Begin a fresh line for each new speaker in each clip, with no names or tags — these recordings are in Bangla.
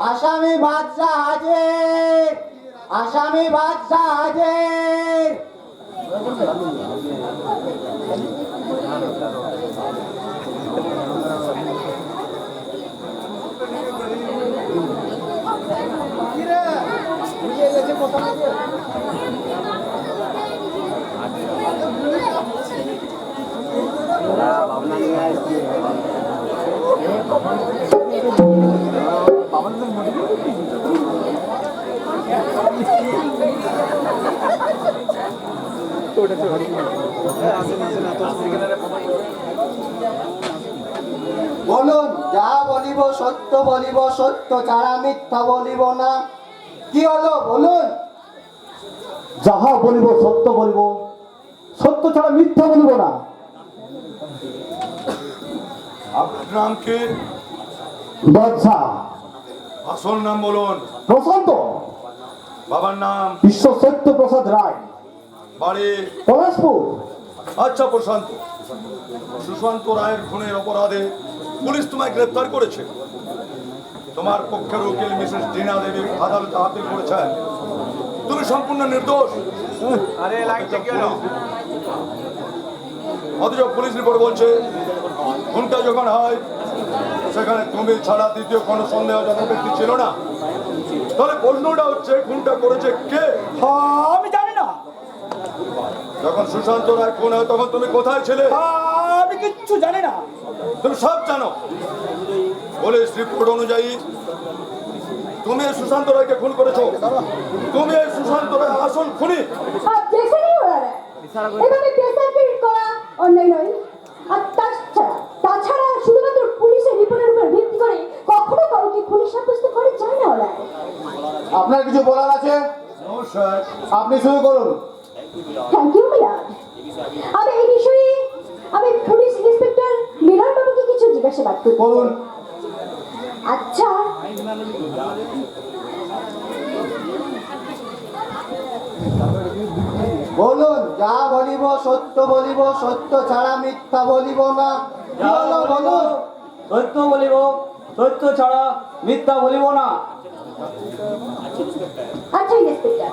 আসামি বাদশা হাজির, আসামি বাদশা হাজির। বলুন, যা বলিব সত্য বলিব, সত্য ছাড়া মিথ্যা বলিব না। কি হলো বলুন?
যাহা বলিব সত্য বলিব, সত্য ছাড়া মিথ্যা বলিব না।
আপনার নাম কি?
বাদশা।
আসল নাম বলুন।
প্রশান্ত।
বাবার নাম?
বিশ্ব সত্য প্রসাদ রায়।
বাড়ি?
পলাশপুর।
আচ্ছা প্রশান্ত, সুশান্ত রায়ের খুনের অপরাধে পুলিশ তোমায় গ্রেফতার করেছে। তোমার পক্ষের উকিল মিসেস টিনা দেবী আদালতে আপিল করেছেন তুমি সম্পূর্ণ নির্দোষ। অথচ পুলিশ রিপোর্ট বলছে খুনটা যখন হয় সেখানে তুমি ছাড়া দ্বিতীয় কোনো সন্দেহজনক ব্যক্তি ছিল না। তাহলে প্রশ্নটা হচ্ছে খুনটা করেছে কে?
আমি জানি না।
যখন সুশান্ত রায় খুন হয় তখন তুমি কোথায় ছিলে?
আমি কিচ্ছু জানি না।
তুমি সব জানো। পুলিশ রিপোর্ট অনুযায়ী তুমি সুশান্ত রায়কে খুন করেছো। তুমি এই সুশান্ত রায় আসল খুনি।
এভাবে প্রেসারকেট করা অন্যায় নয়। আর তাছাড়া শুধুমাত্র পুলিশের রিপোর্টের উপর ভিত্তি করে কখনো কাউকে খুনি সাব্যস্ত করা যায় না। ওরা
আপনার কিছু বলার আছে? আপনি শুরু করুন।
থ্যাংক ইউ মিলাদ। আমি এই বিষয়ে আমি পুলিশ ইন্সপেক্টর মিলাদ বাবুকে কিছু জিজ্ঞাসাবাদ
করুন।
আচ্ছা,
বলুন, যা বলিব সত্য বলিব, সত্য ছাড়া মিথ্যা বলিব না। কি হলো বলুন?
সত্য বলিব, সত্য ছাড়া মিথ্যা বলিব না।
আচ্ছা ইন্সপেক্টর,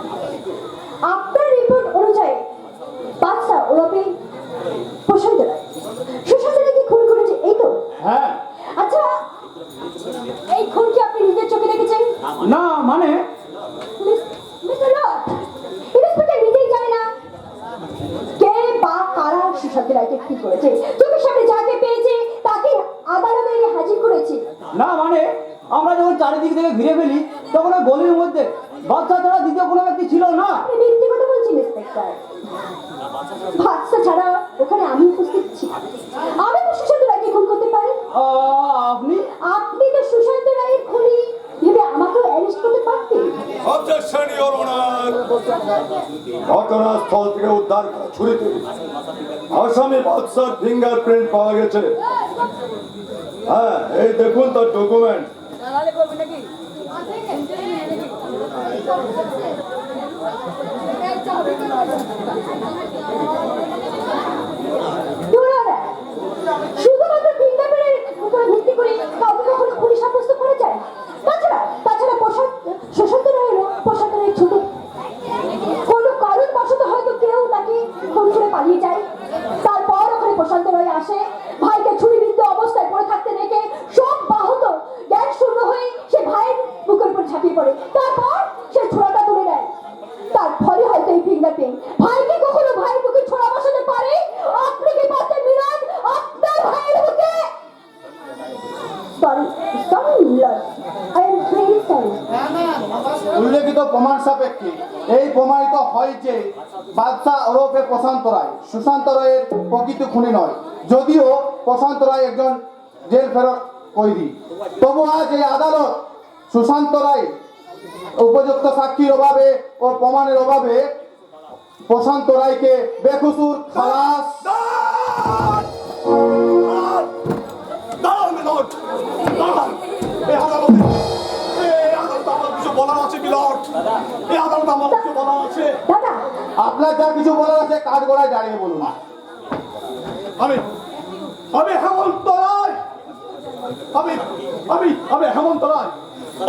আপনার রিপোর্ট অনুযায়ী বাদশা ওরফে প্রশান্ত রায় সুশান্ত রায়কে খুন করেছে, এই তো?
হ্যাঁ।
আচ্ছা, এই খুন কি আপনি নিজের চোখে দেখেছেন?
না মানে?
মিস্টার লর্ড, ইন্সপেক্টর নিজেই জানে না কে বা কারা সুশান্ত রায়কে খুন করেছে। চোখের সামনে যাকে পেয়েছে তাকে আদালতে এনে হাজির করেছে।
না মানে আমরা যখন চারিদিক থেকে ঘিরে ফেলি তখন ওই গলির মধ্যে বাচ্চা ছাড়া দ্বিতীয় কোনো ব্যক্তি ছিল না।
আপনি মিথ্যে কথা বলছেন ইন্সপেক্টর। বাচ্চা ছাড়া ওখানে আমি উপস্থিত ছিলাম। আমি তো সুশান্ত রায়কে খুন করতে পারি।
আপনি
আপনি তো সুশান্ত রায়ের খুনি ভেবে আমাকেও অ্যারেস্ট করতে পারতেন।
Objection your honour. ঘটনাস্থল থেকে উদ্ধার করা ছুরিতে আসামি বাদশার ফিঙ্গারপ্রিন্ট পাওয়া গেছে। হ্যাঁ, এই দেখুন তার ডকুমেন্ট।
শুধুমাত্র ফিঙ্গারপ্রিন্টের উপরে ভিত্তি করে কাউকে কখনো খুনি সাব্যস্ত করা যায়? তাছাড়া প্রশান্ত রায়েরও প্রশান্ত রায়ের ছোট কোনো কারণ বশত হয়তো কেউ তাকে খুন করে পালিয়ে যায়। তারপর ওখানে প্রশান্ত রায় আসে, ভাইকে ছুরিবিদ্ধ অবস্থায় পড়ে থাকতে দেখে সব বাহত জ্ঞান শূন্য হয়ে সে ভাইয়ের বুকের উপর ঝাঁপিয়ে পড়ে। তারপর সে ছোড়াটা তুলে নেয়। তার ফলে হয়তো এই ফিঙ্গারপ্রিন্ট। ভাইকে কখনো ভাইয়ের বুকে ছোড়া বসাতে পারে? আপনি কি পারতেন মিলাদ আপনার ভাইয়ের বুকে? সরি মিলাদ, আই এম ভেরি সরি।
উল্লেখিত প্রমাণ সাপেক্ষে এই প্রমাণিত হয় যে বাদশা ওরফে প্রশান্ত রায় সুশান্ত রায়ের প্রকৃত খুনি নয়। যদিও প্রশান্ত রায় একজন জেল ফেরত কয়েদি, তবু আজ এই আদালত সুশান্ত রায় উপযুক্ত সাক্ষীর অভাবে ও প্রমাণের অভাবে প্রশান্ত রায়কে বেকসুর খালাস।
দাঁড়ান মিলন, মিলর্ড, দাঁড়ান। এই আদালতে আমার কিছু বলার আছে মিলর্ড, এই আদালতে আমার কিছু বলার আছে।
দাদা
আপনার যা কিছু বলার আছে কাঠ গড়ায় দাঁড়িয়ে বলুন।
আমি আমি হেমন্ত রায়, আমি হেমন্ত রায়,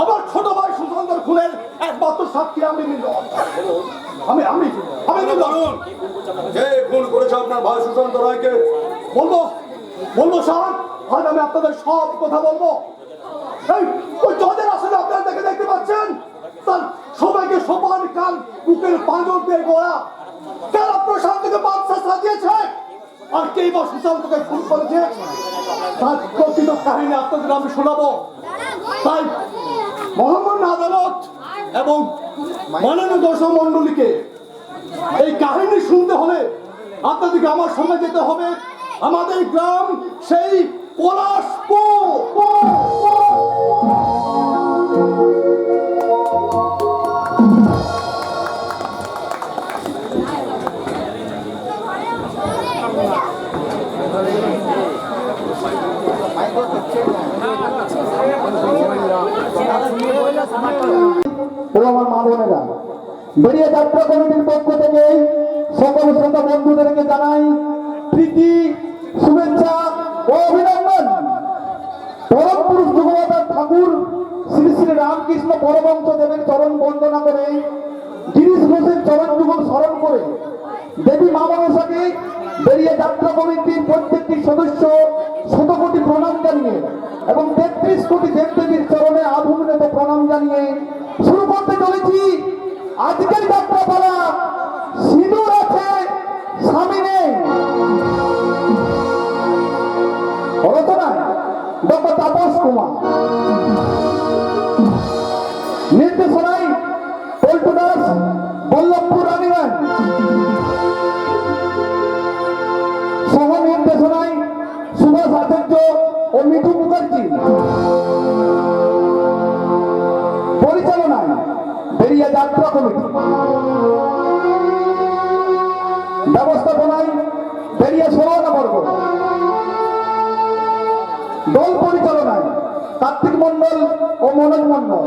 আমার ছোট ভাই সুশান্তর খুনের একমাত্র সাক্ষী আমি মিলর্ড। আমি বলুন কে খুন করেছে আপনার ভাই সুশান্ত রায়কে? বলবো স্যার, আজ আমি আপনাদের সব কথা বলবো। ওই জজের আসলে আপনারা দেখতে পাচ্ছেন, তার সবাইকে সমান কান বুকের পাঁজর দিয়ে গোড়া, তারা প্রশান্তকে বাদশা সাজিয়েছে, আর কে বা সুশান্তকে খুন করেছে তার প্রকৃত কাহিনী আপনাদের আমি শোনাবো। তাই মহামান্য আদালত এবং মাননীয় দর্শক মন্ডলীকে এই কাহিনী শুনতে হলে আপনাদেরকে আমার সঙ্গে যেতে হবে আমাদের গ্রাম সেই পলাশপুর।
আমার মা বোনেরা, বেরিয়ে যাত্রা কমিটির পক্ষ থেকে সকল শ্রোতা বন্ধুদেরকে জানাই প্রীতি, শুভেচ্ছা ও অভিনন্দন। পরম পুরুষ জগন্নাথ ঠাকুর শ্রী শ্রী রামকৃষ্ণ পরমহংস দেবের চরণ বন্দনা করে, গিরিশ ঘোষের চরণ যুগল স্মরণ করে, দেবী মা মনসাকে বেরিয়ে যাত্রা কমিটির প্রত্যেকটি সদস্য শতকোটি প্রণাম জানিয়ে এবং 33 কোটি দেবদেবীর চরণে আধুনিক প্রণাম জানিয়ে শুরু করতে চলেছি আজকের যাত্রাপালা। সিঁদুর আছে স্বামী নেই। রচনা ডক্টর তাপস কুমার, নির্দেশনায় পল্টু দাস, বল্লভপুর রানীগঞ্জ, সহ নির্দেশনায় সুভাষ আচার্য ও মিঠু মুখার্জি, পরিচালনায় বেরিয়ে যাত্রা কমিটি, ব্যবস্থাপনায় বেরিয়ে সরবরাহ, দল পরিচালনায় কার্তিক মন্ডল ও মনোজ মন্ডল,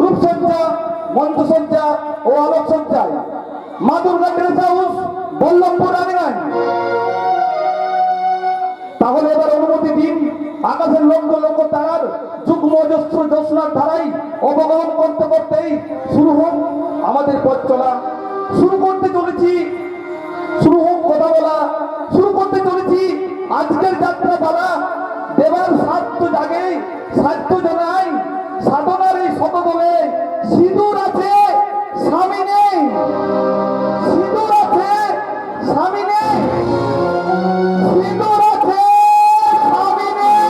রূপসজ্জা, মঞ্চসজ্জা ও আলোকসজ্জায় মা দুর্গা ড্রেস হাউস, বল্লভপুর রানীগঞ্জ। তাহলে এবার অনুমতি দিন আকাশের লক্ষ লক্ষ তারার যুগ্ম অজস্র জ্যোৎস্নার ধারাই অবগাহন করতে করতেই শুরু হোক আমাদের পথ চলা। শুরু করতে চলেছি, শুরু হোক কথা বলা, শুরু করতে চলেছি আজকের যাত্রা পালা। দেবার সাধ্য জাগে, সাধ্য জানাই, সাধনার এই শতদলে সিঁদুর আছে স্বামী নেই, সিঁদুর আছে স্বামী নেই, সিঁদুর আছে স্বামী নেই।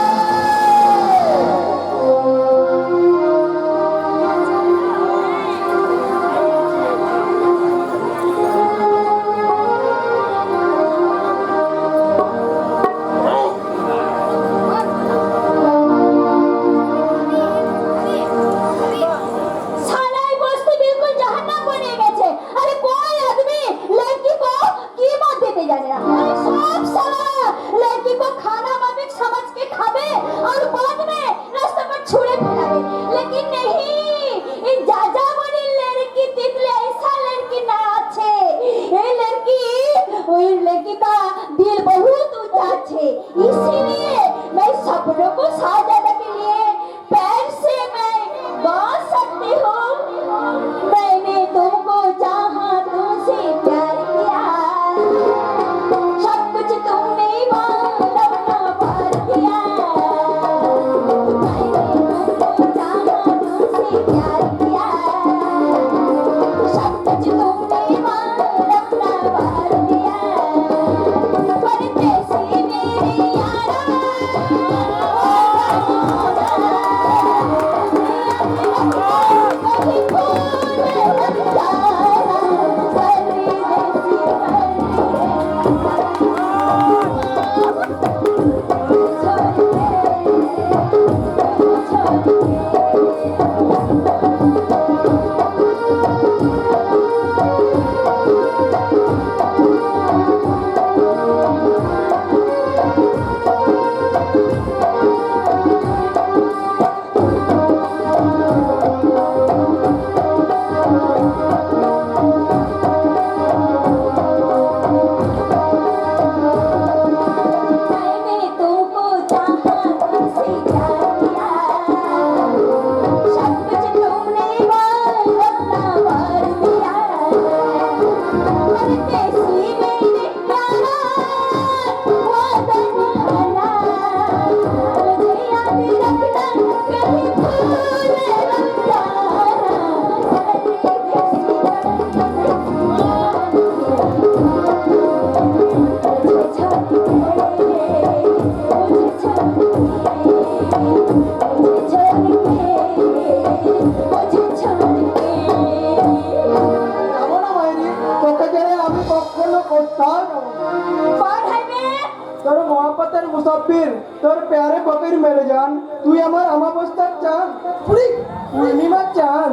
তোর প্যারে ফকির মেরে যান, তুই আমার আমাবস্থার চান, পূর্ণিমার চান।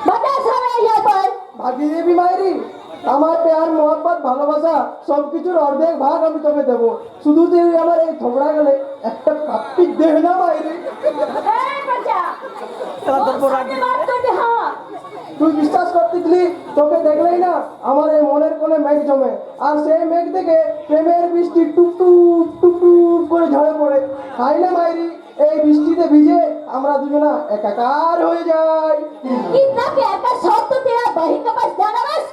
बता सारा यहाँ पर
ভাগি দেবী মায়েরি, আমার প্যার মোহাম্মত ভালোবাসা সবকিছুর অর্ধেক ভাগ আমি তোকে দেবো, শুধু তুই আমার এই থোবড়া গেলে একটা পাপ্পি দেহ না মায়েরি।
बच्चा बात करते हाँ
তুই বিশ্বাস করতেছিলি তোকে দেখলেই না আমার এই মনের কোণে মেঘ জমে, আর সেই মেঘ থেকে প্রেমের বৃষ্টি টুপ টুপ টুপ টুপ করে ঝরে পড়ে। তাই না মায়েরি, এই বৃষ্টিতে ভিজে আমরা দুজনা একাকার হয়ে যাই।
इतना प्यार का शौक तो तेरा बहन के पास जाना बस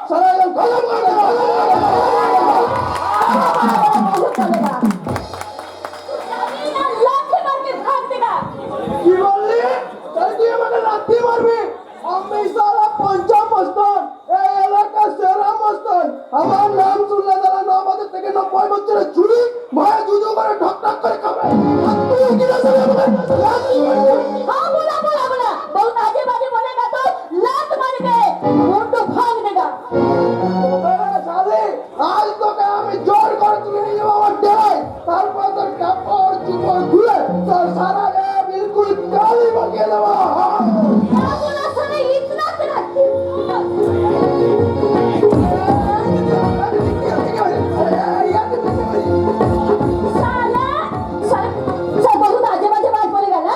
সারা একদম খতম করে দে।
लाठी मार के भाग देगा
কি বললি? তাহলে তুই আমাকে লাথি মারবি? আমি সারা পঞ্চম মস্তান, এই এলাকার সেরা মস্তান। আমার নাম শুনলে যারা 9 বছর থেকে 90 বছরের চুরি ভয়ে জুজু করে ঠক ঠক করে খাবে। আর তুই কি না শুনে আমাকে লাথি মারবি?
हाँ बोला बोला बोला बहुत आजे बाजे बोलेगा तो लात मारेंगे मुंडो भाग देगा
ওরে শালি, আজ তোকে আমি জোর করে তুলে নিয়ে যাবো আমার ডেরায়, তারপর তোর কাপড় চুপড় খুলে তোর সারা গায়ে বিলকুল কালি বকিয়ে দেবো।
क्या बोला साले इतना तेरा साला साला साला बहुत आजे बाजे बात बोलेगा ना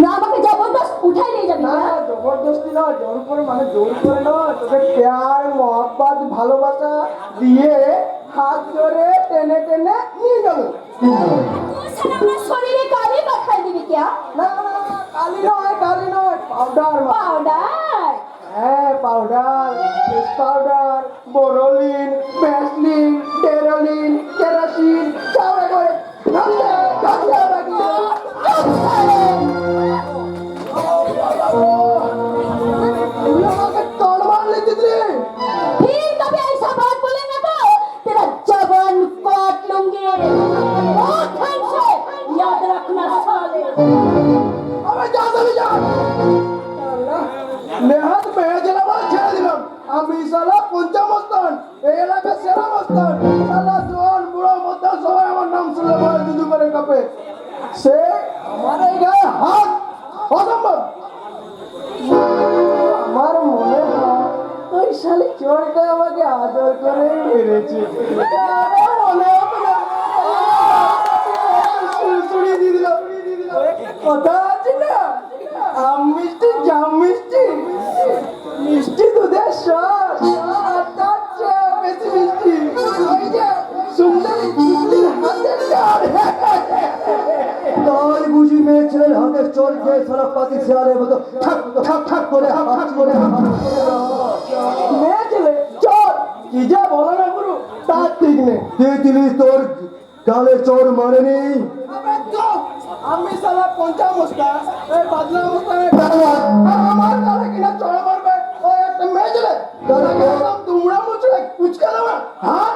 ना আমাকে জবরদস্ত উঠাই নিয়ে যাবি
না
না
না, জবরদস্তি না, জোর করে মানে জোর করে না, তোকে প্যার মহব্বত ভালোবাসা দিয়ে হাত ধরে টেনে টেনে নিয়ে যাবো।
তুই সালা আমার শরীরে কালি মাখাই দিবি क्या
না না না, কালি নয় পাউডার।
পাউডার
হ্যাঁ powder, face powder, Boroline, Vaseline, ডেরোলিন, কেরাসিন সব একবারে ঘষে ঘষে লাগিয়ে তুই আমাকে তরবার লিখেছিলি।
फिर कभी ऐसा बात बोलेगा तो तेरा जबान काट लूंगी बहुत ध्यान से याद रखना साले
আমি যা যাবি যা। নেহাত মেয়ে জেলা বলে ছেড়ে দিলাম। আমি সালা পঞ্চম মস্তান, এই এলাকার সেরা মস্তান। সালা জোয়ান বুড়ো মধ্যে সবাই আমার নাম শুনলে ভয় জুজু করে কাঁপে। সে আমার এই গায়ে হাত অসম্ভব। আমার মনে হয় ওই শালি চোরটা আমাকে আদর করে মেরেছে। আমার মনে হয় সুড়সুড়ি দিয়ে দিল। কথা আছে না, আম মিষ্টি জাম মিষ্টি, মিষ্টি দুধের শ্বাস, আর তার চেয়ে বেশি মিষ্টি ওই যে সুন্দরী চিংড়ির হাতের চর।
তাই বুঝি মেয়ে ছেলের হাতের চোর খেয়ে সারা পাতি শেয়ালের মতো ঠাক ঠাক ঠাক করে হাত করে
মেয়ে ছেলে চর কি যা বলো না গুরু, তার ঠিক নেই।
দিলি তোর গালে চোর মারেনি।
আমি সালা পঞ্চাশ মস্তান, এই বাদলা মস্তানের গালওয়ার, আর আমার গালে কিনা চড়া মারবে ওই একটা মেয়ে ছেলে। তাকে একদম দুমড়া মুচড়ে কুচকে দেবে। হ্যাঁ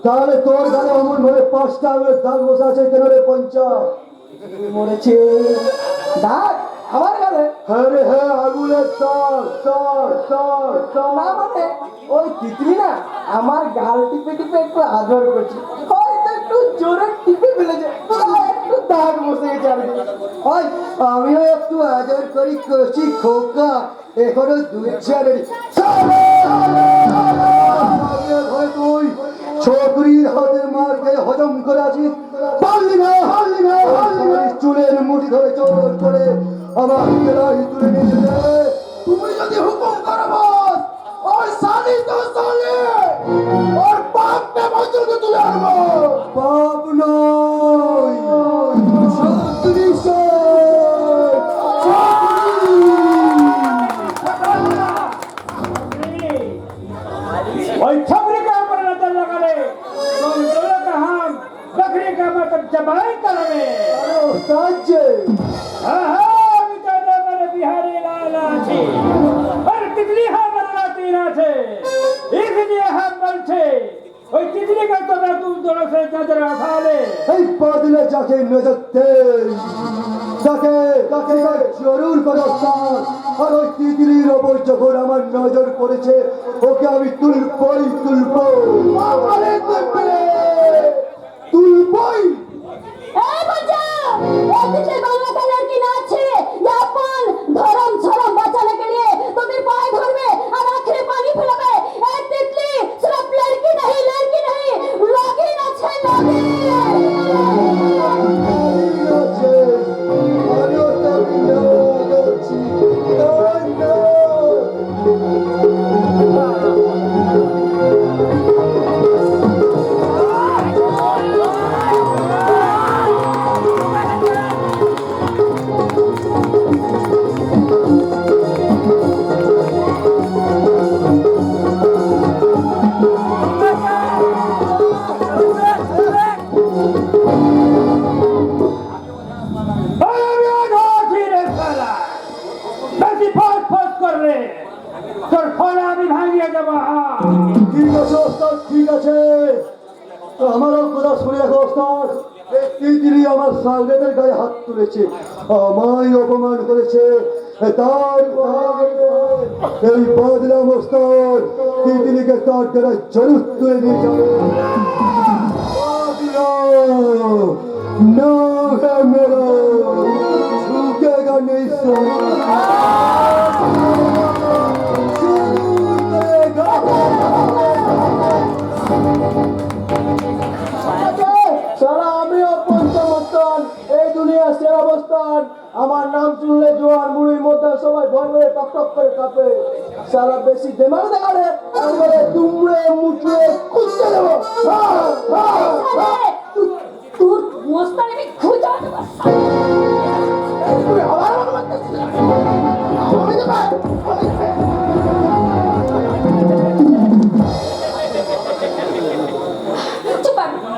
তাহলে তোর গালে অমন ভাবে 5টা আঙুলের দাগ বসে আছে কেন রে পঞ্চা?
মরেছে দাগ আমার গালে?
হ্যাঁ রে হ্যাঁ, আঙুলের দাগ দাগ দাগ দাগ।
না মানে ওই তিতলি না আমার গাল টিপে টিপে একটু আদর করছে, হয়তো একটু জোরে টিপে ফেলেছে, তাই একটু দাগ বসে গেছে আর কি।
ওই আমিও একটু আদর করি কষি খোকা, এখনো দুই ছেড়ে তুই ছোকরির হাতের মার খেয়ে হজম করে আছিস। পারলি না চুলের মুঠি ধরে জোর করে আমার গেলাই তুলে নিয়ে যেতে।
তুমি যদি হুকুম করো বস, ওই সালি তো সালি ওর বাপকে বছরকে তুলে আনবো।
পাপ নয় শক্তি
और छपरी का ऊपर नजर लगा ले तो दोनों का हम बकरी का मतलब जबाई करवे
ওস্তাদ যে
हाँ बिचारे मेरे बिहारी लाला छे और तितली हम बरना तीना छे इसलिए हम बल छे ওই তিতলি का तो मैं तुम दोनों से नजर उठा ले
এই পাদিলে যাকে নজর দে তাকে তাকে জরুর করো ওস্তাদ। আর ওই তিতিলির ওপর যখন আমার নজর পড়েছে ওকে আমি তুলবই
বাবারে দেবরে তুলবই
এই বাচ্চা এই পিছলে বাংলা का लड़की नाचे ये अपन धर्म शरम बचाने के लिए तुम्हें पाय धरবে और आखिरी पानी पिलाবে ए तितली सिर्फ लड़की नहीं लोगी नाचे लोगी
আছে আরো তাকে যাচ্ছি
তোর ফল আমি ভাঙিয়ে দেবো
ঠিক আছে ওস্তাদ ঠিক আছে তো আমারও কথা শুনে রাখো ওস্তাদ এই তিতিলি আমার সালগেদের গায়ে হাত তুলেছে আমায় অপমান করেছে তার এই বদলাম ওস্তাদ তিতিলিকে তার দ্বারা জরুর তুলে নিয়ে যাবে বদলাম नाम है मेरा झुकेगा नहीं
সারা আমিও পঞ্চমস্থান এই দুনিয়ার সেরা অবস্থান আমার নাম শুনলে জোয়ান বুড়ির মধ্যে সবাই ভয় ভয়ে টক টক করে কাঁপে সারা বেশি দেমাগ দেখালে একবারে দুমড়ে মুচড়ে কুচকে দেবো
তোর মস্তানে আমি খুঁজা দেবো
তুই আবার আমার মারতেছিস আমি দেবো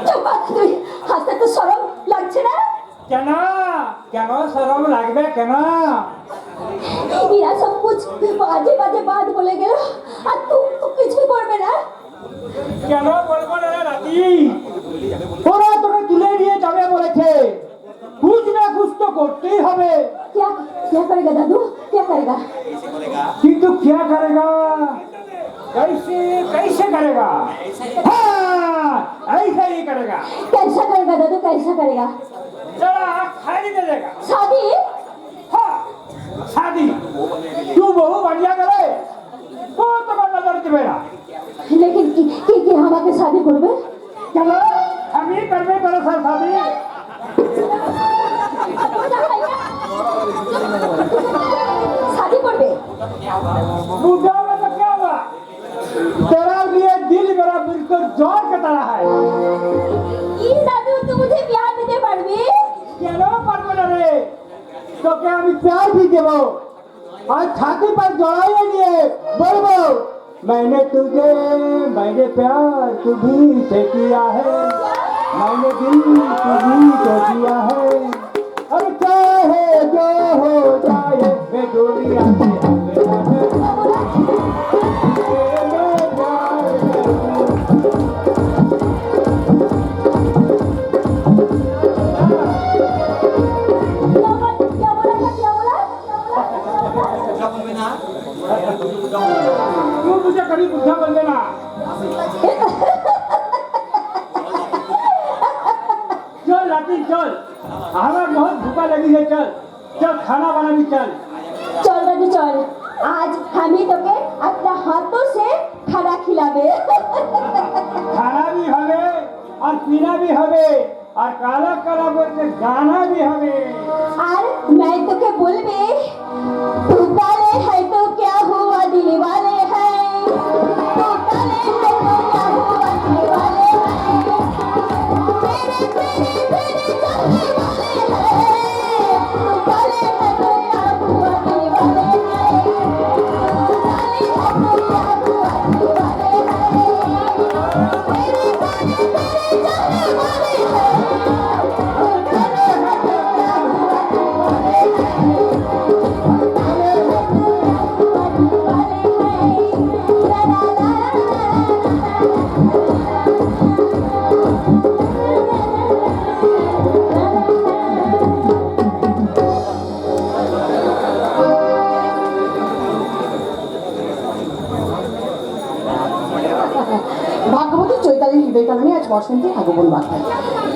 চুপ তুই হাসতে তো শরম লাগছে না
কেন কেন শরম লাগবে কেন
मेरा सब कुछ बाजे बाजे बात बोले गए और तुम कुछ भी করবে না
কেন বলবো না রে রাতি ওরা তোকে তুলে নিয়ে যাবে বলেছে कुछ ना कुछ तो করতেই হবে
क्या क्या करेगा दादू क्या करेगा
কিন্তু क्या करेगा कैसे कैसे करेगा हाँ ऐसा ही करेगा
कैसा करेगा दादू कैसा करेगा
जरा खाली दे देगा
शादी
हाँ शादी तू बहु बढ़िया करे वो तो नजर देवेगा
लेकिन कि हमारे शादी करबे
चलो हम ही करबे तेरे साथ शादी
शादी करबे
बुढ़ा हुआ तो क्या हुआ तेरा लिए दिल मेरा बिल्कुल जोर का तरह है
ये दादू तू मुझे ब्याह देते পারবি
কেন পারবো না রে তোকে আমি প্यार भी देबो और छाती पर जड़ाइए लिए बोलबो मैंने प्यार तुझी से किया है मैंने दिल तुझी को दिया है और चाहे जो हो जाए मैं दुनिया से
क्या बोला
तू मुझे कभी बुझा बोल देना चल राती चल हमारा बहुत भूखा लगी है चल चल खाना बना भी चल
चल दादू चल आज हम ही तोके अपना हाथों से खाना खिलावे
खाना भी हवे और पीना भी हवे और काला काला बोल के गाना भी हवे
और मैं तोके बोलबे तू काले है तो क्या हुआ दिल वाले हैं तू काले है तो क्या हुआ दिल वाले हैं तेरे जाने वाले हैं तू काले है तो क्या हुआ दिल वाले हैं तू काले है तो क्या हुआ दिल वाले हैं तेरे जाने वाले हैं तू काले है तो क्या हुआ दिल वाले हैं
বসন্তের আগমন মাথায়।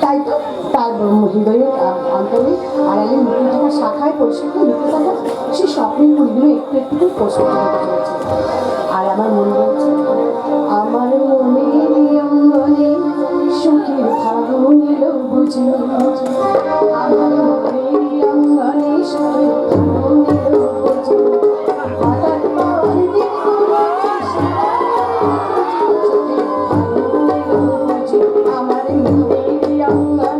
তাই তো তার হৃদয়ের অন্তরে আড়ালে লুকিয়ে থাকা শাখায় পরিষ্কার লুকিয়ে থাকা সেই স্বপ্নের কুড়িগুলো একটু একটু করে প্রস্ফুট হতে চলেছে। আর আমার মনে হচ্ছে আমার মনের অঙ্গনে সুখের ফাগুন এলো বুঝি, আমার মনের অঙ্গনে সুখের ফাগুন এলো বুঝি, হঠাৎ পর দিনগুলো আমার মনের অঙ্গনে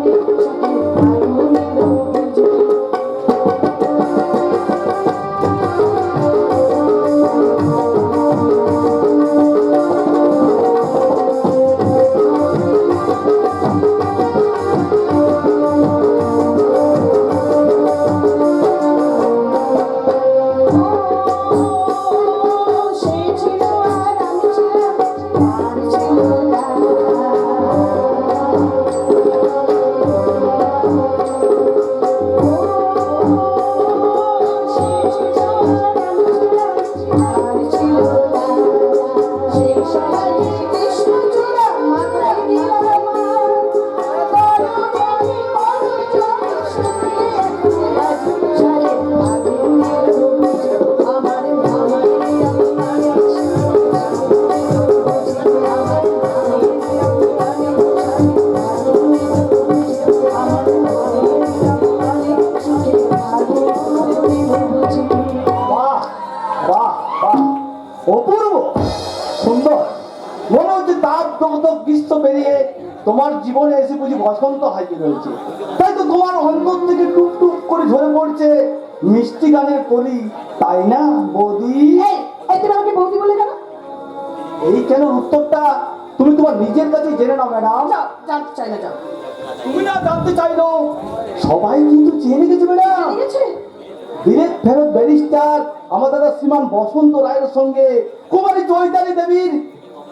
সুখের ফাগুন এলো বুঝি।
বাহ বাহ বাহ, অপূর্ব সুন্দর। মনে হচ্ছে তাপ দগ্ধ গ্রীষ্ম পেরিয়ে তোমার জীবনে এসে বুঝি বসন্ত হাজির হয়েছে। তাই তো তোমার অন্তর থেকে টুক টুক করে ঝরে পড়ছে মিষ্টি গানের কলি, তাই না বৌদি?
এই তুমি আমাকে বৌদি বলে কেন?
এই কেন উত্তরটা তুমি তোমার নিজের কাছে জেনে নাও ম্যাডাম।
যাও, জানতে চাই না, যাও।
তুমি না জানতে চাইলো, সবাই কিন্তু জেনে গেছে ম্যাডাম।
ঠিক আছে?
বিলেত ফেরত ব্যারিস্টার আমার দাদা শ্রীমান বসন্ত রায়ের সঙ্গে কুমারী চৈতালি দেবীর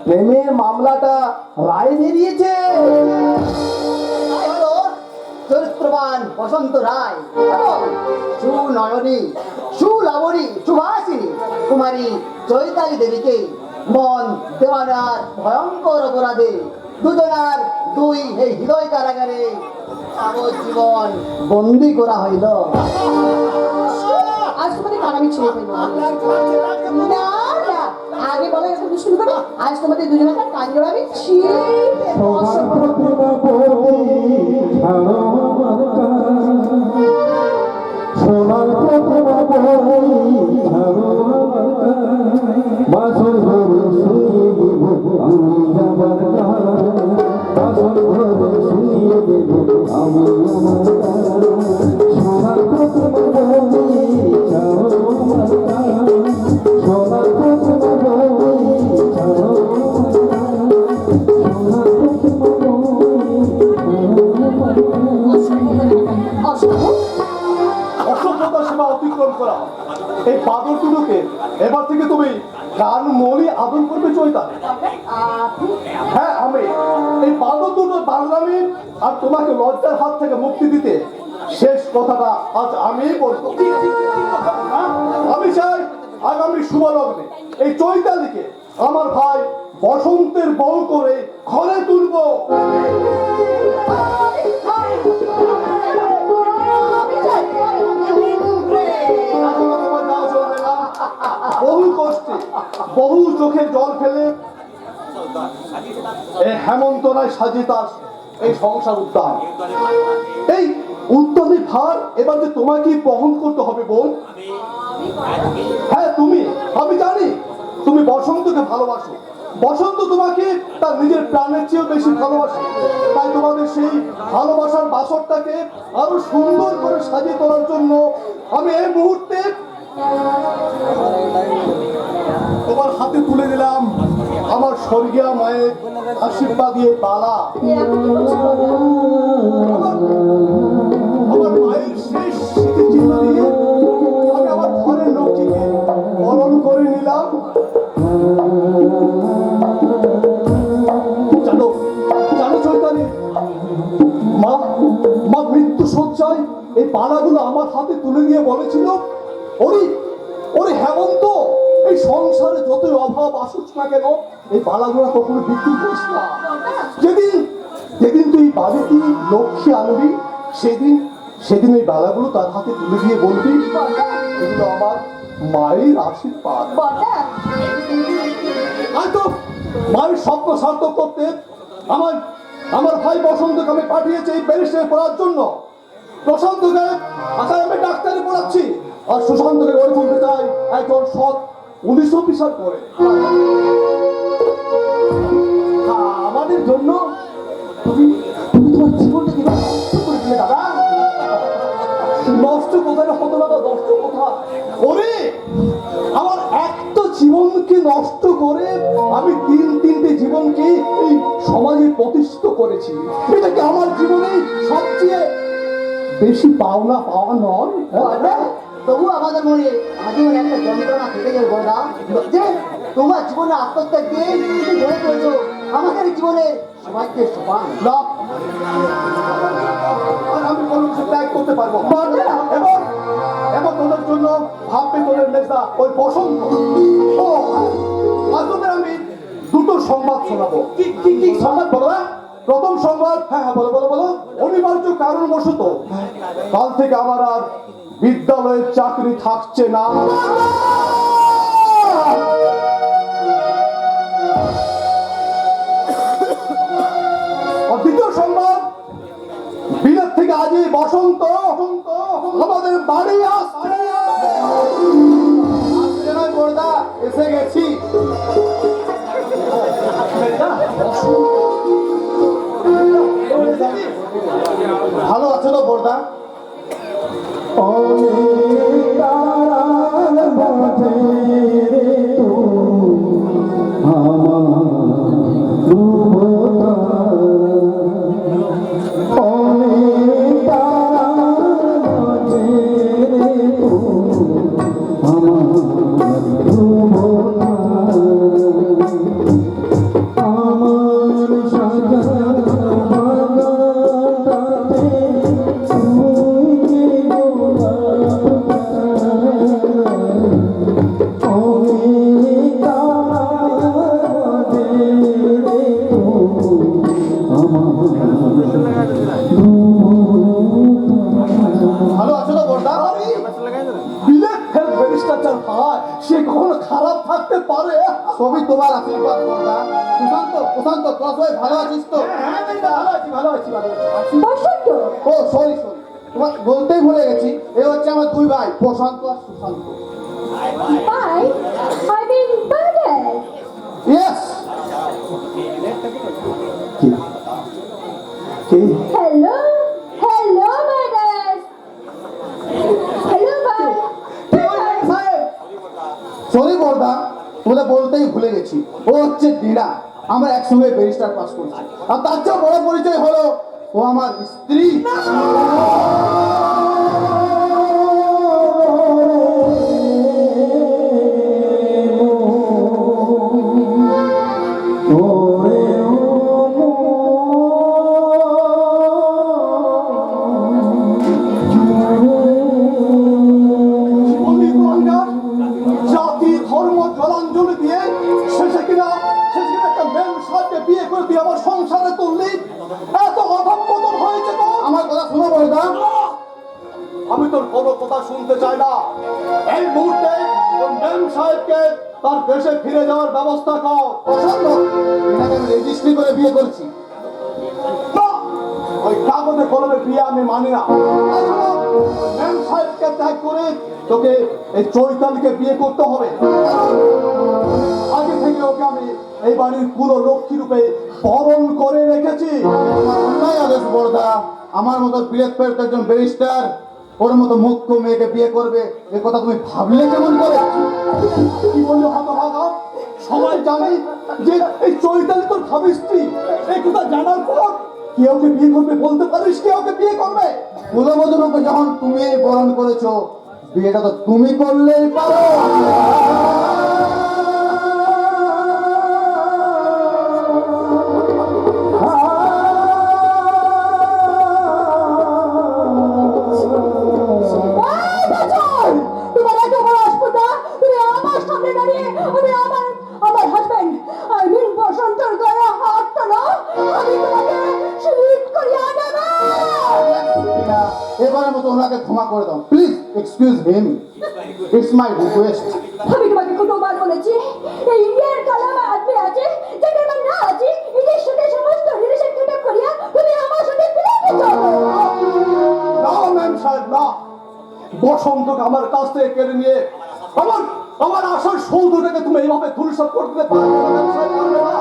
প্রেমের মামলাটা রায় বেরিয়েছে।
চরিত্রবান বসন্ত রায় এবং সুনয়নী সুলাবণী সুভাষিনী কুমারী চৈতালি দেবীকে মন দেওয়ানার ভয়ঙ্কর অপরাধে দুজনার দুই এই হৃদয় কারাগারে জীবন বন্দি করা হইল।
আজ তোমাদের কান আমি ছেড়ে ফেলবো না, না, আগে বলে এরকম শুরু করো। আজ তোমাদের দুজনের কান জোড়া আমি ছিঁড়ে ফেলবো।
সোনার প্রতিমা বই ছাড়ো বাসর ঘরে শুনিয়ে দেব আমি আমার গান, বাসর ঘরে শুনিয়ে দেব আমি আমার গান। সোনার প্রতিমা বই ছাড়ো সোনার প্রতিমা বই ছাড়ো সোনার প্রতিমা
অসভ্যতার সীমা অতিক্রম করা এই বাদর দুটোকে এবার থেকে তুমি গান মনি আদর করবে চৈতাল। হ্যাঁ, আমি এই বাদর দুটো বাংলামি আর তোমাকে লজ্জার হাত থেকে মুক্তি দিতে শেষ কথাটা আজ আমিই বলবো। আমি চাই আগামী শুভ লগ্নে এই চৈতালিকে আমার ভাই বসন্তের বউ করে ঘরে তুলবো। বহু কষ্টে বহু চোখে জল ফেলে এই হেমন্ত রায় সাজিয়ে তার এই সংসার উদ্যান, এই উদ্যানের ভার এবার যে তোমাকে বহন করতে হবে বোন। হ্যাঁ তুমি, আমি জানি তুমি বসন্তকে ভালোবাসো, বসন্ত তোমাকে তার নিজের প্রাণের চেয়েও বেশি ভালোবাসে। তাই তোমাদের সেই ভালোবাসার বাসরটাকে আরো সুন্দর করে সাজিয়ে তোলার জন্য আমি এই মুহূর্তে তোমার হাতে তুলে দিলাম আমার স্বর্গীয় মায়ের আশীর্বাদ দিয়ে পালা। আমার মায়ের শেষ স্মৃতিচিহ্ন দিয়ে আমি আমার ঘরের লক্ষ্মীকে বরণ করে নিলাম। জানো জানো চৈতালি, মা মা মৃত্যু শয্যায় এই পালাগুলো আমার হাতে তুলে দিয়ে বলেছিল, ওরে ওরে হেমন্ত, এই সংসারে যতই অভাব আসুক না কেন এই পালাগুলো কখনো বিক্রি করিস না। যেদিন
বাড়িতে লক্ষ্মী আনবি, সেদিন সেদিন ওই বেলাগুলো তার হাতে তুলে দিয়ে বলবি এগুলো আমার মায়ের আশীর্বাদ। হয়তো মায়ের স্বপ্ন সার্থক করতে আমার আমার ভাই বসন্তকে আমি পাঠিয়েছি এই ব্যারিস্টারি পড়ার জন্য। প্রশান্তকে আচ্ছা আমি ডাক্তারি পড়াচ্ছি, আর সুশান্তকে গড়ে তুলতে চাই একজন সৎ পুলিশ অফিসার করে। আমাদের জন্য তুমি তুমি তোমার জীবনটাকে নষ্ট করে দিলে দাদা। নষ্ট কোথায় হতো না, নষ্ট কোথায় ওরে আমার একটা জীবনকে নষ্ট করে আমি তিনটে জীবনকে এই সমাজে প্রতিষ্ঠিত করেছি। এটা কি আমার জীবনে সবচেয়ে বেশি পাওনা পাওয়া নয়?
তবু আমাদের মনে আজীবন একটা যন্ত্রণা থেকে যাবে বড়দা, যে তোমার জীবনে আত্মহত্যা দিয়ে তুমি গড়ে তুলেছো আমাদের জীবনে সবাইকে সমান।
না, আর আমি কোনো কিছু ত্যাগ করতে পারবো না। এবং এবং তোদের জন্য ভাববে তোদের নেতা ওই বসন্ত। ও আজ তোদের আমি দুটো সংবাদ শোনাবো। কি কি কি সংবাদ বলো? প্রথম সংবাদ, হ্যাঁ হ্যাঁ বলো বলো বলো। অনিবার্য কারণবশত কাল থেকে আমার আর বিদ্যালয়ের চাকরি থাকছে না। আর দ্বিতীয় সংবাদ, বিলেত থেকে আজই বসন্ত আমাদের বাড়ি আসছে। বড়দা এসে গেছি। ভালো আছে তো বড়দা? ভালো আছো তো বড়দা? বিলেত ফেল ব্যারিস্টার ভাই, সে কখনো খারাপ থাকতে পারে? সবই তোমার আশীর্বাদ বড়দা। সুশান্ত প্রশান্ত তোরা সবাই ভালো আছিস তো? ভালো আছি ভালো আছি ভালো আছি।
বসন্ত
ও সরি সরি, তোমার বলতেই ভুলে গেছি, এ হচ্ছে আমার দুই ভাই প্রশান্ত আর সুশান্ত।
ভাই, I mean brothers.
Yes. K
Hello, hello brothers. Hello ভাই।
সরি বড়দা, তোদের বলতেই ভুলে গেছি, ও হচ্ছে দিনা। আমরা একসঙ্গে ব্যারিস্টার পাস করছি। আর তার চেয়ে বড় পরিচয় হলো ও আমার স্ত্রী। জাতি ধর্ম জলাঞ্জলি দিয়ে শেষে কিনা একটা মেম সাথে বিয়ে করে দিয়ে আমার সংসারে তুললি। এত অধঃপতন হয়েছে তো। আমার কথা শুনো বড়দা। আমি তোর কোনো কথা শুনতে চাই না। এই মুহূর্তে ওই মেম সাহেবকে তার দেশে ফিরে যাওয়ার ব্যবস্থা কর। অসম্ভব, এটাকে আমি রেজিস্ট্রি করে বিয়ে করছি। না, ওই কাগজে কলমে বিয়ে আমি মানি না। আসলে মেম সাহেবকে ত্যাগ করে তোকে এই চৈতালিকে বিয়ে করতে হবে। আগে থেকে ওকে আমি এই বাড়ির পুরো লক্ষ্মী রূপে বরণ করে রেখেছি। অন্যায় আদেশ বড়দা। আমার মতো বিলেত ফেরত একজন ব্যারিস্টার ওর মতো মুখ্য মেয়েকে বিয়ে করবে, এ কথা তুমি ভাবলে কেমন করে? কি বললো হতভাগা? সবাই জানে যে এই চৈতালি তোর ভাবি স্ত্রী। এই কথা জানার পর কে ওকে বিয়ে করবে বলতে পারিস? কে ওকে বিয়ে করবে? কুলবধূ রূপে যখন তুমি বরণ করেছো, বিয়েটা তো তুমি করলেই পারো।
তোমার এত বড় আসপদা, তুমি আমার সামনে দাঁড়িয়ে আমার হাজবেন্ড, I mean বসন্তর গায়ে হাত তোলো। আমি তোমাকে শহীদ করিয়া
মতো ওনাকে ক্ষমা করে দাও please excuse him it's my request
আমি তোমাকে কতবার বলেছি এই ইন্ডিয়ার কালামা আদমি আছে যেটা আমার না আছে এদের সাথে সমস্ত রিলেশন কেটে করিয়া তুমি আমার সাথে প্রেমে চলো
না ম্যাম সাহেব না, বসন্তকে আমার কাছ থেকে কেড়ে নিয়ে আমার আসল সৌধটাকে তুমি এইভাবে ধূলিসাৎ করতে পারবে না ম্যাম সাহেব, পারবে না।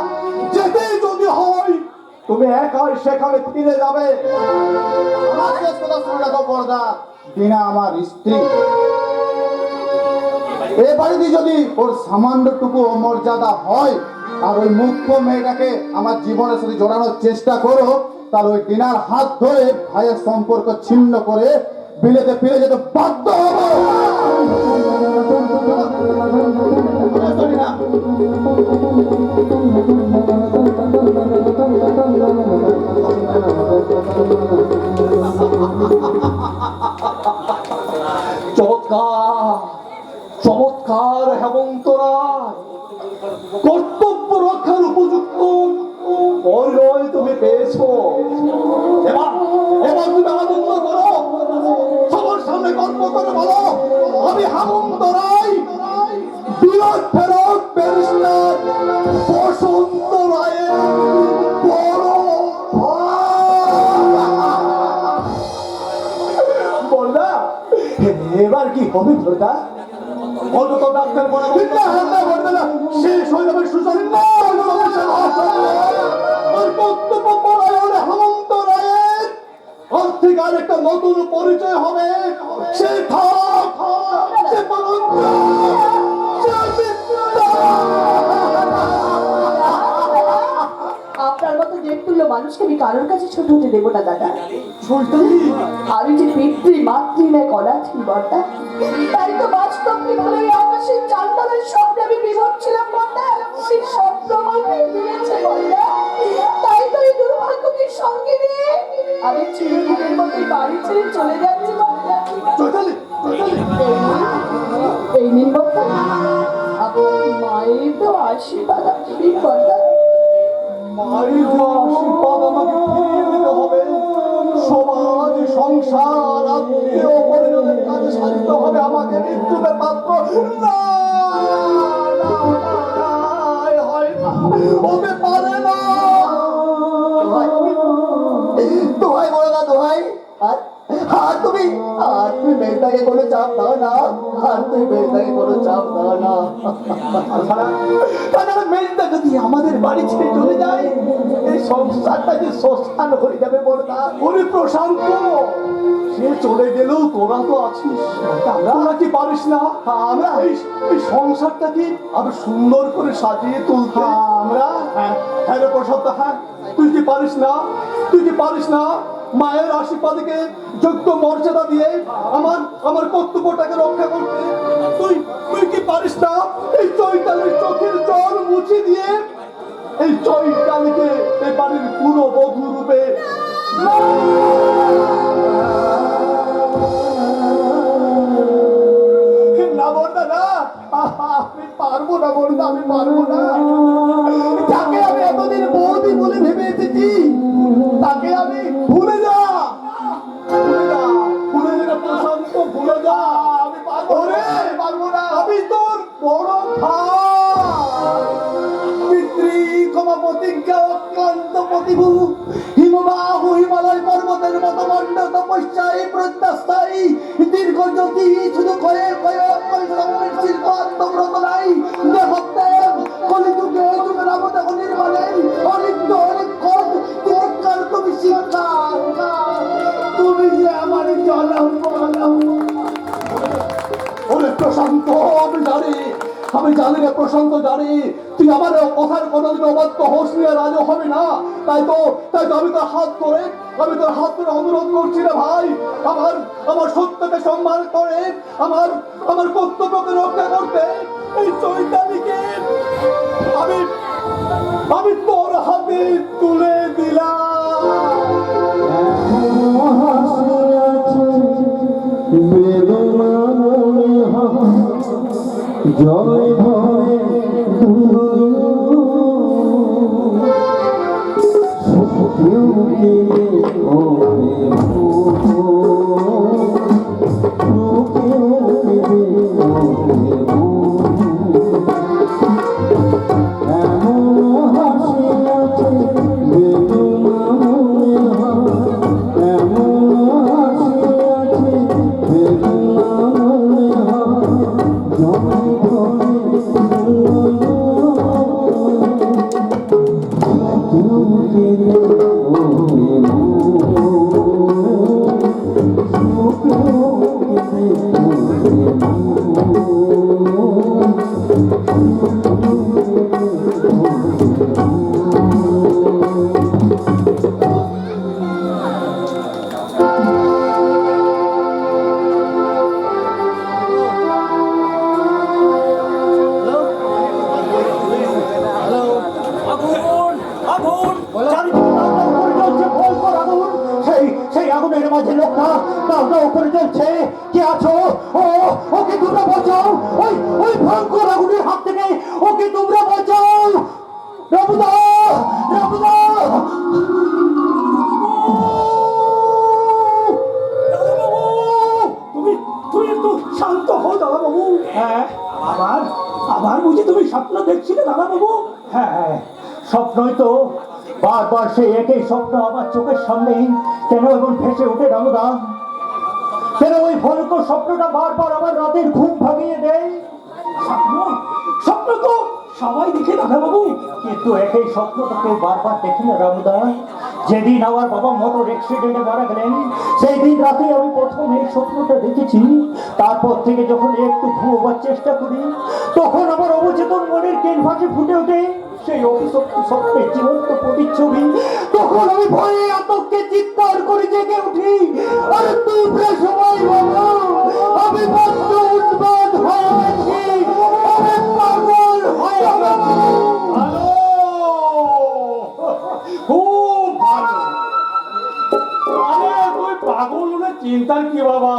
যেতেই যদি হয় তুমি একাই সেখানে ফিরে যাবে।
আমার শেষ কথা শুনে রাখো বড়দা, দিনা আমার স্ত্রী। এ বাড়িতে যদি ওর সামান্যটুকু মর্যাদা হয় আর ওই মুখ্য মেয়েটাকে আমার জীবনের সাথে জড়ানোর চেষ্টা করো, তাহলে ওই দিনার হাত ধরে ভাইয়ের সম্পর্ক ছিন্ন করে বিলেতে ফিরে যেতে বাধ্য হবো।
চমৎকার চমৎকার হেমন্ত রায়, কর্তব্য রক্ষার উপযুক্ত পরিণয় তুমি পেয়েছো। এবার তুমি আনন্দ করো, সবার সামনে গর্ব করে বলো আমি হেমন্ত রায় বিরাট ফেরত ব্যারিস্টার বসন্ত রায়ের বড় ভাই। বলদা এবার কি হবে বলদা? বলতো তো ডাক্তার বলে শেষ হয়ে যাবে সুশান্ত আর বক্তব্য পরায়ণ হেমন্ত রায়ের আর্থিক আর একটা নতুন পরিচয় হবে। সে থাক সে
আপনার মতো দেবতুল্য মানুষকে আমি কারোর কাছে ছোট হতে দেবো না দাদা।
সুলতানি
আমি যে পিতৃ মাতৃ কদার্থী বর্দা, তাই তো বাস্তব জীবনে আকাশের চাঁদতলার স্বপ্নে আমি বিভোর ছিলাম বর্দা। সেই স্বপ্ন আমাকে দিয়েছে বর্দা, তাই তো এই দুর্ভাগ্যকে সঙ্গে নিয়ে আমি চিরদিনের মতো বাড়ি ছেড়ে চলে যাচ্ছি বর্দা।
চৈতালি
এই নিন বর্দা, আপনার মায়ের তো আশীর্বাদ আপনি বর্দা।
মায়ের আশীর্বাদ আমাকে ফিরিয়ে দিতে হবে। সমাজ সংসার আত্মীয় পরিজনের কাজে সাধিত হবে আমাকে মৃত্যুদের পাত্র না, হয় না, হতে পারে না।
দোহাই বলো না দোহাই, আর তুমি মেয়েটাকে কোনো চাপ দাও না, আর তুমি মেয়েটাকে কোনো চাপ দাও না।
তাছাড়া মেয়েটা যদি আমাদের বাড়ি ছেড়ে চলে যায় এই সংসারটা যে শ্মশান হয়ে যাবে বলে না। ওরে প্রশান্ত, সে চলে গেলেও তোরা তো আছিস, তোরা কি পারিস না আমরা এই সংসারটাকে আরো সুন্দর করে সাজিয়ে তুলতে? আমরা হ্যাঁ রে প্রশান্ত, হ্যাঁ তুই কি পারিস না? তুই কি পারিস না মায়ের আশীর্বাদকে যোগ্য মর্যাদা দিয়ে আমার কর্তব্যটাকে রক্ষা করতে? তুই কি পারিস না এই চৈতালির চোখের জল মুছে দিয়ে এই চৈতালিকে এই বাড়ির পুরো বধূ রূপে না বলতা না? আমি পারবো না বলতা, আমি পারবো না। যাকে আমি এতদিন বৌদি বলে ভেবে এসেছি তাকে আমি ভুলে যা প্রশান্ত, ভুলে যা। আমি পারবো না, আমি তোর বড় ভাই, পিতৃ ক্ষমা প্রতিজ্ঞা অক্লান্ত প্রতিভু হিমবাহু হিমালয় পর্বতের মতো মন্ড তপস্যায় প্রত্যাস্থায়ী দীর্ঘ জ্যোতি শুধু কয়ে পরিশ্রমের শিল্প আত্মব্রত নাই দেহত্যাগ কলিযুগে যুগের আবদাহ নির্মাণে অনিত্য অনেক তোমার তুমি শিক্ষা, তুমি যে আমার জনম বলম। ওরে প্রশান্ত, আমি জানি রে প্রশান্ত, জানি তুই আমার কথার কোনোদিন অবাধ্য হোস নিয়ে রাজা হবে না। তাই তো আমি তোর হাত ধরে অনুরোধ করছি রে ভাই, আমার সত্যকে সম্মান করে আমার কর্তব্যকে রক্ষা করতে এই চৈতালিকে আমি তোর হাতে তুলে দিলাম।
জয় ভয় কেউ কে আগুনের মাঝে লোকটা দাও দাও করে জ্বলছে। কে আছো? ও ওকে তোমরা বাঁচাও, ওই ওই ভয়ঙ্কর আগুনের হাত থেকে ওকে তোমরা বাঁচাও। রামুদা, রামুদা! তুমি তুমি একটু শান্ত হও দাদা বাবু। হ্যাঁ, আবার আবার বুঝি তুমি স্বপ্ন দেখছিলে দাদা বাবু? হ্যাঁ, স্বপ্নই তো। বারবার সেই একই স্বপ্ন আমার চোখের সামনেই কেন এমন ভেসে ওঠে রামুদা? কেন ওই ভয়ঙ্কর স্বপ্নটা বারবার আমার রাতের ঘুম ভাঙিয়ে দেয়? স্বপ্ন স্বপ্ন তো সবাই দেখে দাদা বাবু, কিন্তু একই স্বপ্ন তো কেউ বারবার দেখে না রামুদা। যেদিন আমার বাবা মোটর অ্যাক্সিডেন্টে মারা গেলেন সেই দিন রাতে আমি প্রথম এই স্বপ্নটা দেখেছি। তারপর থেকে যখন একটু ঘুমোবার চেষ্টা করি তখন আমার অবচেতন মনের ক্যানভাসে ফুটে ওঠে সেই অভিশপ্ত স্বপ্নের জীবন্ত প্রতিচ্ছবি। তখন আমি ভয়ে আতঙ্কে চিৎকার করে জেগে উঠি, আর তোমরা সবাই বলো আমি বড্ড উন্মাদ হয়ে গেছি, আমি পাগল হয়ে গেছি। ভালো, খুব ভালো। আরে তুই পাগল হলে চিন্তার কি বাবা?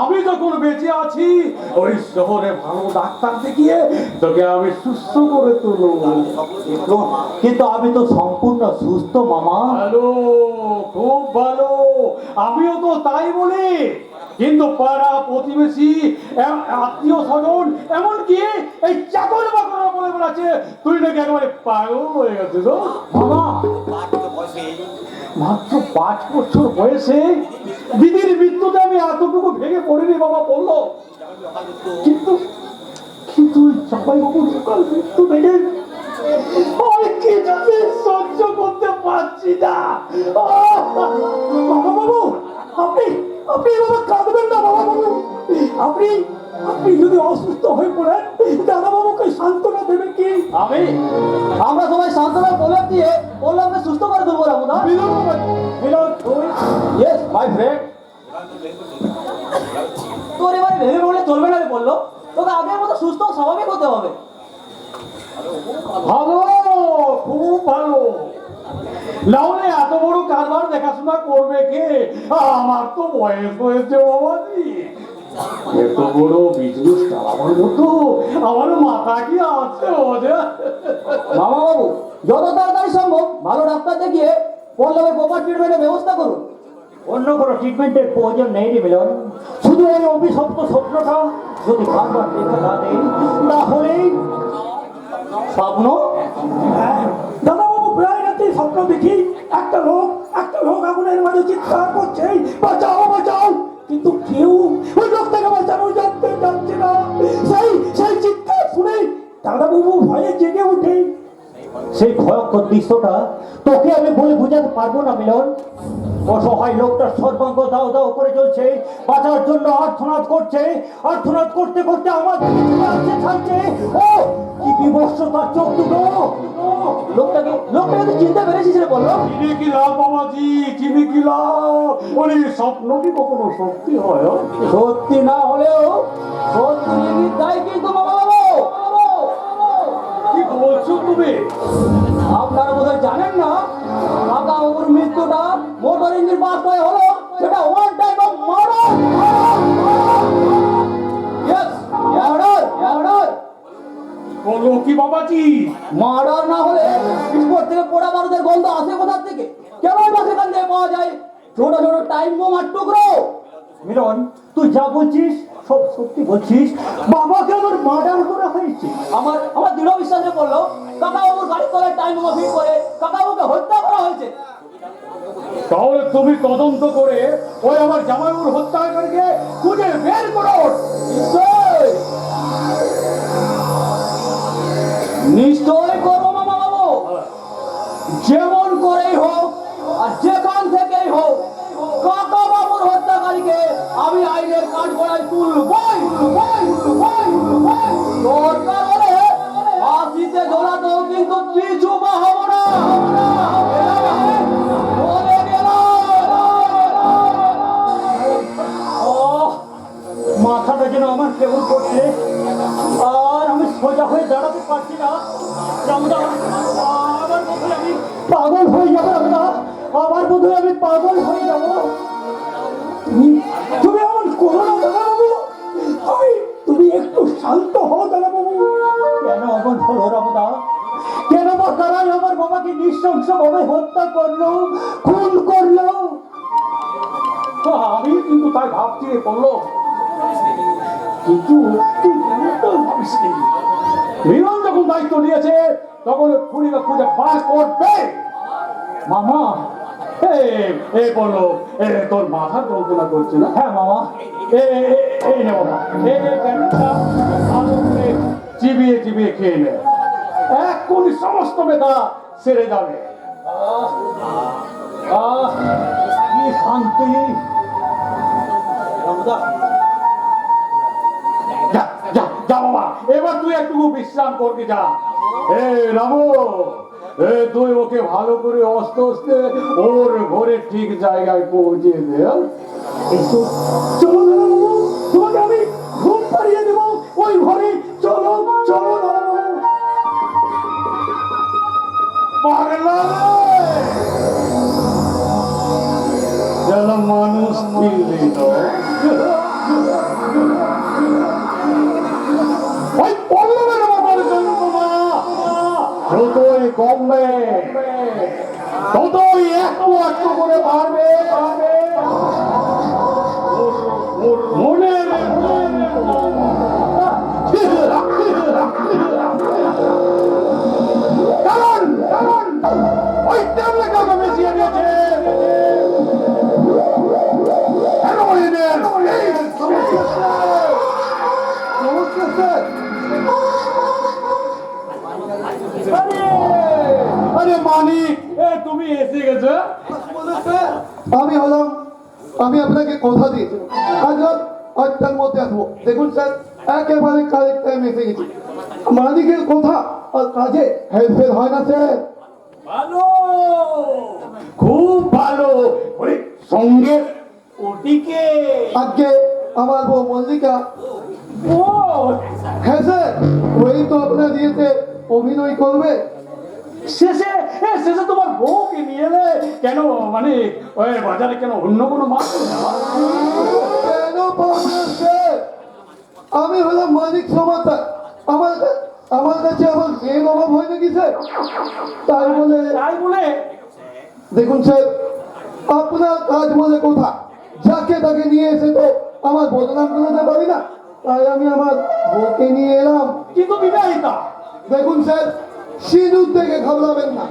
আমি যখন বেঁচে আছি ওই শহরে ভালো ডাক্তার দেখিয়ে তোকে আমি সুস্থ করে তুলব। কিন্তু আমি তো সম্পূর্ণ সুস্থ মামা। ভালো, খুব ভালো। আমিও তো তাই বলি, কিন্তু পাড়া প্রতিবেশী আত্মীয় স্বজন এমনকি এই চাকর বাকররা বলে বেড়াচ্ছে তুই নাকি একেবারে পাগল হয়ে গেছিস। মামা, মাত্র 5 বছর বয়সে দিদির মৃত্যুতে আমি এতটুকু ভেঙে পড়িনি বাবা বললো, কিন্তু কিন্তু সবাই বাবু মৃত্যু ভেঙে আমি কিছুতে সহ্য করতে পারছি না। বাবা বাবু, আপনি আপনি বাবা কাঁদবেন না বাবা বাবু। আপনি আপনি যদি অসুস্থ হয়ে পড়েন দাদা বাবুকে সান্ত্বনা দেবেন কি?
আমরা সবাই সান্ত্বনা প্রলাপ দিয়ে বললামকে সুস্থ করে দেবো রামুদা।
মিলন, ইয়েস মাই ফ্রেন্ড।
তোর এবারে ভেবে পড়লে চলবে না বললো, তোকে আগের মতো সুস্থ স্বাভাবিক হতে হবে।
ভালো, খুব ভালো। নাহলে এত বড় কারবার দেখাশোনা করবে কে? আমার তো বয়স হয়েছে বাবাজি, এত বড় বিজনেস চালাবার মতো আমার মাথা কি আছে?
মামা বাবু, যত তাড়াতাড়ি সম্ভব ভালো ডাক্তার দেখিয়ে পল্লবের প্রপার ট্রিটমেন্টের ব্যবস্থা করুন।
অন্য কোনো ট্রিটমেন্টের প্রয়োজন নেই রে মিলন। শুধু এই অভিশপ্ত স্বপ্নটা যদি বারবার দেখা না দেয় তাহলেই স্বপ্ন। দাদা বাবু, প্রায় রাতে স্বপ্ন দেখি একটা লোক আগুনের মাঝে চিৎকার করছে বাঁচাও বাঁচাও, কিন্তু কেউ ওই লোকটাকে বাঁচানো যাচ্ছে না। সেই চিৎকার শুনে দাদা বাবু ভয়ে জেগে ওঠে। সেই ভয়ঙ্কর দৃশ্যটা তোকে আমি বলে বোঝাতে পারবো না মিলন। অসহায় লোকটার সর্বাঙ্গ দাও দাও করে চলছে, বাঁচার জন্য আর্তনাদ করছে, আর্তনাদ করতে করতে আমার ছাড়ছে। ও কি বিভৎস তার চোখ দুটো!
লোকটাকে তো চিনতে পেরেছিস রে বললো।
চিনি কি লাভ বাবাজি, চিনি কি লাভ? ওরে স্বপ্ন কি কখনো সত্যি হয়?
সত্যি না হলেও সত্যি ইঙ্গিত দেয় কিন্তু মামা বাবু।
কি বলছো তুমি?
আপনারা বোধহয় জানেন না, কাকা বাবুর মৃত্যুটা মোটর ইঞ্জিন পাস হয়ে হলো, সেটা one time of murder. Yes, murder.
বলো কি বাবাজি?
মার্ডার না হলে বিস্ফোট থেকে পোড়া বারুদের গন্ধ আসে কোথা থেকে? কেমন বা সেখান থেকে পাওয়া যায় ছোট ছোট টাইম বোমার টুকরো?
মিলন, তুই যা বলছিস সব সত্যি বলছিস? বাবাকে আমার মার্ডার করা হয়েছে?
আমার দৃঢ় বিশ্বাসে বললো কাকা বাবুর গাড়ির তলায় টাইম বোমা ফিট করে কাকা বাবুকে হত্যা করা হয়েছে।
তাহলে তুমি তদন্ত করে ওই আমার জামাইবাবুর হত্যাকারীকে খুঁজে বের করো।
নিশ্চয় করবো মামা বাবু। যেমন করেই হোক আর যেখান থেকেই হোক কাকা বাবুর হত্যাকারীকে আমি আইনের কাঠগড়ায় তুলবই। দরকার হলে ফাঁসিতে ঝোলাতেও কিন্তু পিছু পা হব না। বলে গেলাম।
মাথাটা যেন আমার কেমন করছে, আর আমি সোজা হয়ে দাঁড়াতে পারছি না। রামদা, আমার মধ্যে আমি পাগল হয়ে যাবো রামদা, আমার শুধু আমি পাগল হয়ে যাব। তুমি এমন করো না দাদাবাবু, তুমি একটু শান্ত হও দাদাবাবু। কেন এমন হলো রামদা? কেন বা কারাই আমার বাবাকে নৃশংসভাবে হত্যা করলো, খুন করলো? আমি কিন্তু তাই ভাবছি বললো, কিন্তু তুই ভাবিসনি মিলন যখন দায়িত্ব নিয়েছে তখন খুনিকে খুঁজে বার করবে। মামা এই বললো, তোর মাথা যন্ত্রণা করছে না? হ্যাঁ মামা, এই নে বাবা, এই প্যান্টটা ভালো করে চিবিয়ে চিবিয়ে খেয়ে নে, এক্ষুনি সমস্ত ব্যথা সেরে যাবে। কি শান্তি! যা যা যা বাবা, এবার তুই একটু বিশ্রাম করবি, যা। রামু, তুই ওকে ভালো করে আস্তে আস্তে ওর ঘরে ঠিক জায়গায় পৌঁছে দে। চলো দাদাবাবু, তোমাকে আমি ঘুম পাড়িয়ে দেবো ওই ঘরে। চলো চলো দাদাবাবু। পাগলা যেন মানুষ কিনলি তো। ওই পল্লবের বাবার যন্ত্রণা যতই কমবে ততই একটু একটু করে বাড়বে। মনের কারণ ওই তেমনি কাউকে মিশিয়ে দিয়েছে হেরোইনের।
নমস্কার স্যার।
আরে মানিক, তুমি এসে গেছো?
আমি আপনাকে কথা দিয়েছিলাম আজ রাত 8টার মধ্যে আসবো। দেখুন স্যার, একেবারে কারেক্ট টাইম এসে গেছি। মালিকের কথা আর কাজে হেরফের হয় না স্যার।
ভালো, খুব ভালো। ওই সঙ্গে ওটিকে
আজকে আমার বউ মল্লিকা।
ও
হ্যাঁ স্যার, ওই তো আপনার দিয়েছে অভিনয় করবে।
শেষে তোমার বউকে নিয়ে এলে কেন? মানে ওই বাজারে কেন অন্য কোনো মাছ
কেন পাবনা স্যার? আমি হলাম মালিক সমাতার। আমার কাছে আমার মেয়ের অভাব হয় নাকি স্যার? তাই বলে দেখুন স্যার, আপনার কাজ বলে কথা, যাকে তাকে নিয়ে এসে তো আমার বদনাম করাতে পারি না। তাই আমি আমার বউকে নিয়ে এলাম।
কিন্তু বিবাহিতা।
দেখুন স্যার, সিঁদুর থেকে ঘাবড়াবেন না।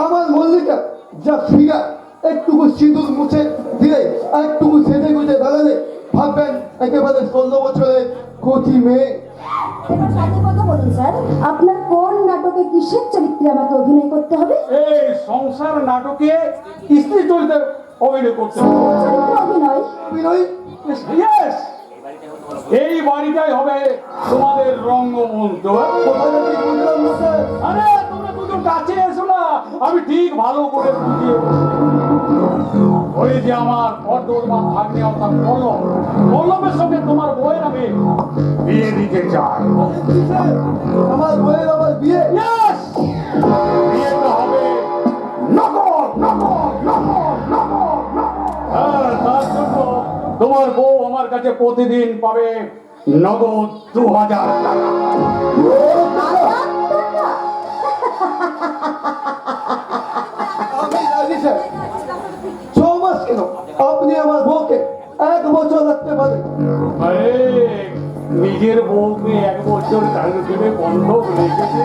আমার মল্লিকা যা ফিগার, একটুকু সিঁদুর মুছে দিলে, একটুকু সেজে গুজে দাঁড়ালে ভাববেন একেবারে 16 বছরের কচি মেয়ে।
এবার সাথে কথা বলুন স্যার, আপনার কোন নাটকে কিসের চরিত্রে আমাকে অভিনয় করতে হবে?
এই সংসার নাটকে স্ত্রী চরিত্রে অভিনয় করতে হবে।
চরিত্র অভিনয়?
অভিনয়?
Yes! এই বাড়িটাই হবে তোমাদের রঙ্গমঞ্চ।
কোথায় কি বুঝলাম না স্যার?
আরে তোমরা দুজন কাছে এসো না, আমি ঠিক ভালো করে বুঝিয়ে ওই যে আমার বর্ধমান ভাগ্নে অর্থাৎ পল্লবের সঙ্গে তোমার বউয়ের আমি বিয়ে দিতে চাই।
কি স্যার, আমার বউয়ের আবার বিয়ে?
Yes! বিয়েটা হবে নকল, নকল, নকল, নকল, নকল। হ্যাঁ, তার জন্য তোমার বউ আমার কাছে প্রতিদিন পাবে নগদ 2000 টাকা।
আমি রাজি স্যার। 6 মাস কেন, আপনি আমার বউকে 1 বছর রাখতে পারেন।
আরে নিজের বউকে 1 বছর টাকা দেবে বন্ধক রেখেছে,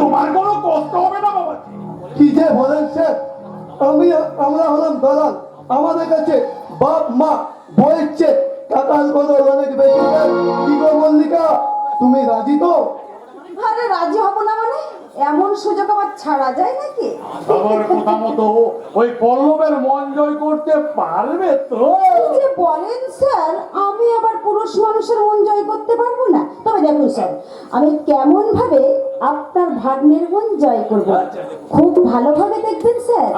তোমার কোনো কষ্ট হবে না বাবা।
কি যে বলেন স্যার, আমরা হলাম দালাল। আমাদের কাছে বাপ মা বউয়ের চেয়ে টাকার বদল অনেক বেশি স্যার। কি গো মল্লিকা, তুমি রাজি তো?
আরে রাজি হব না মানে? এমন সুযোগ আবার ছাড়া যায় নাকি?
আমার কথা মতো ওই পল্লবের মন জয় করতে পারবে তো?
কি যে বলেন স্যার, আমি আবার পুরুষ মানুষের মন জয় করতে পারবো না। তবে দেখুন স্যার, আমি কেমন ভাবে আপনার ভাগ্নের মন জয় করব, খুব ভালোভাবে দেখবেন স্যার।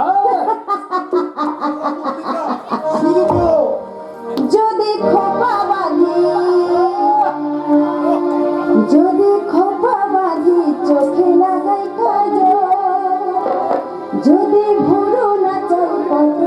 শুরু করো।
যদি খোপা বাঁধি, যদি খোপা বাঁধি চোখে লাগাই কাজল, যদি ভুরু না চাই কত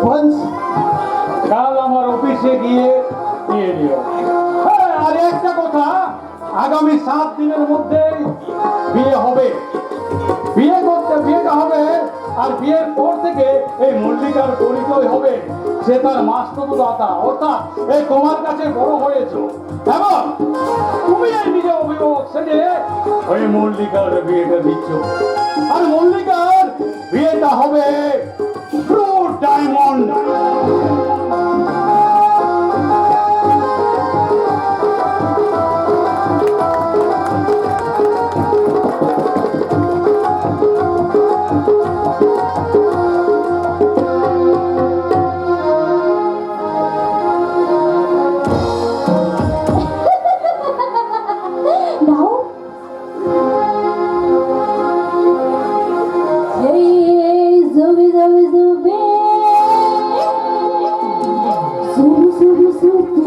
বংশ
কাল আমার অফিসে গিয়ে দিয়ে দিও। হ্যাঁ, আর একটা কথা, আগামী 7 দিনের মধ্যে বিয়ে হবে। বিয়েটা হবে, আর বিয়ের পর থেকে এই মল্লিকার পরিচয় হবে সে তার মাস্তত দাতা, অর্থাৎ এই তোমার কাছে বড় হয়েছে, এবং তুমি এই নিজে অভিভাবক সেজে ওই মল্লিকার বিয়েটা দিচ্ছ। আর মল্লিকার বিয়েটা হবে ব্লু ডায়মন্ড।
নাও। এই জুবি জুবি জুবি জুবি জুবি জুবি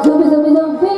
জুবি জুবি জুবি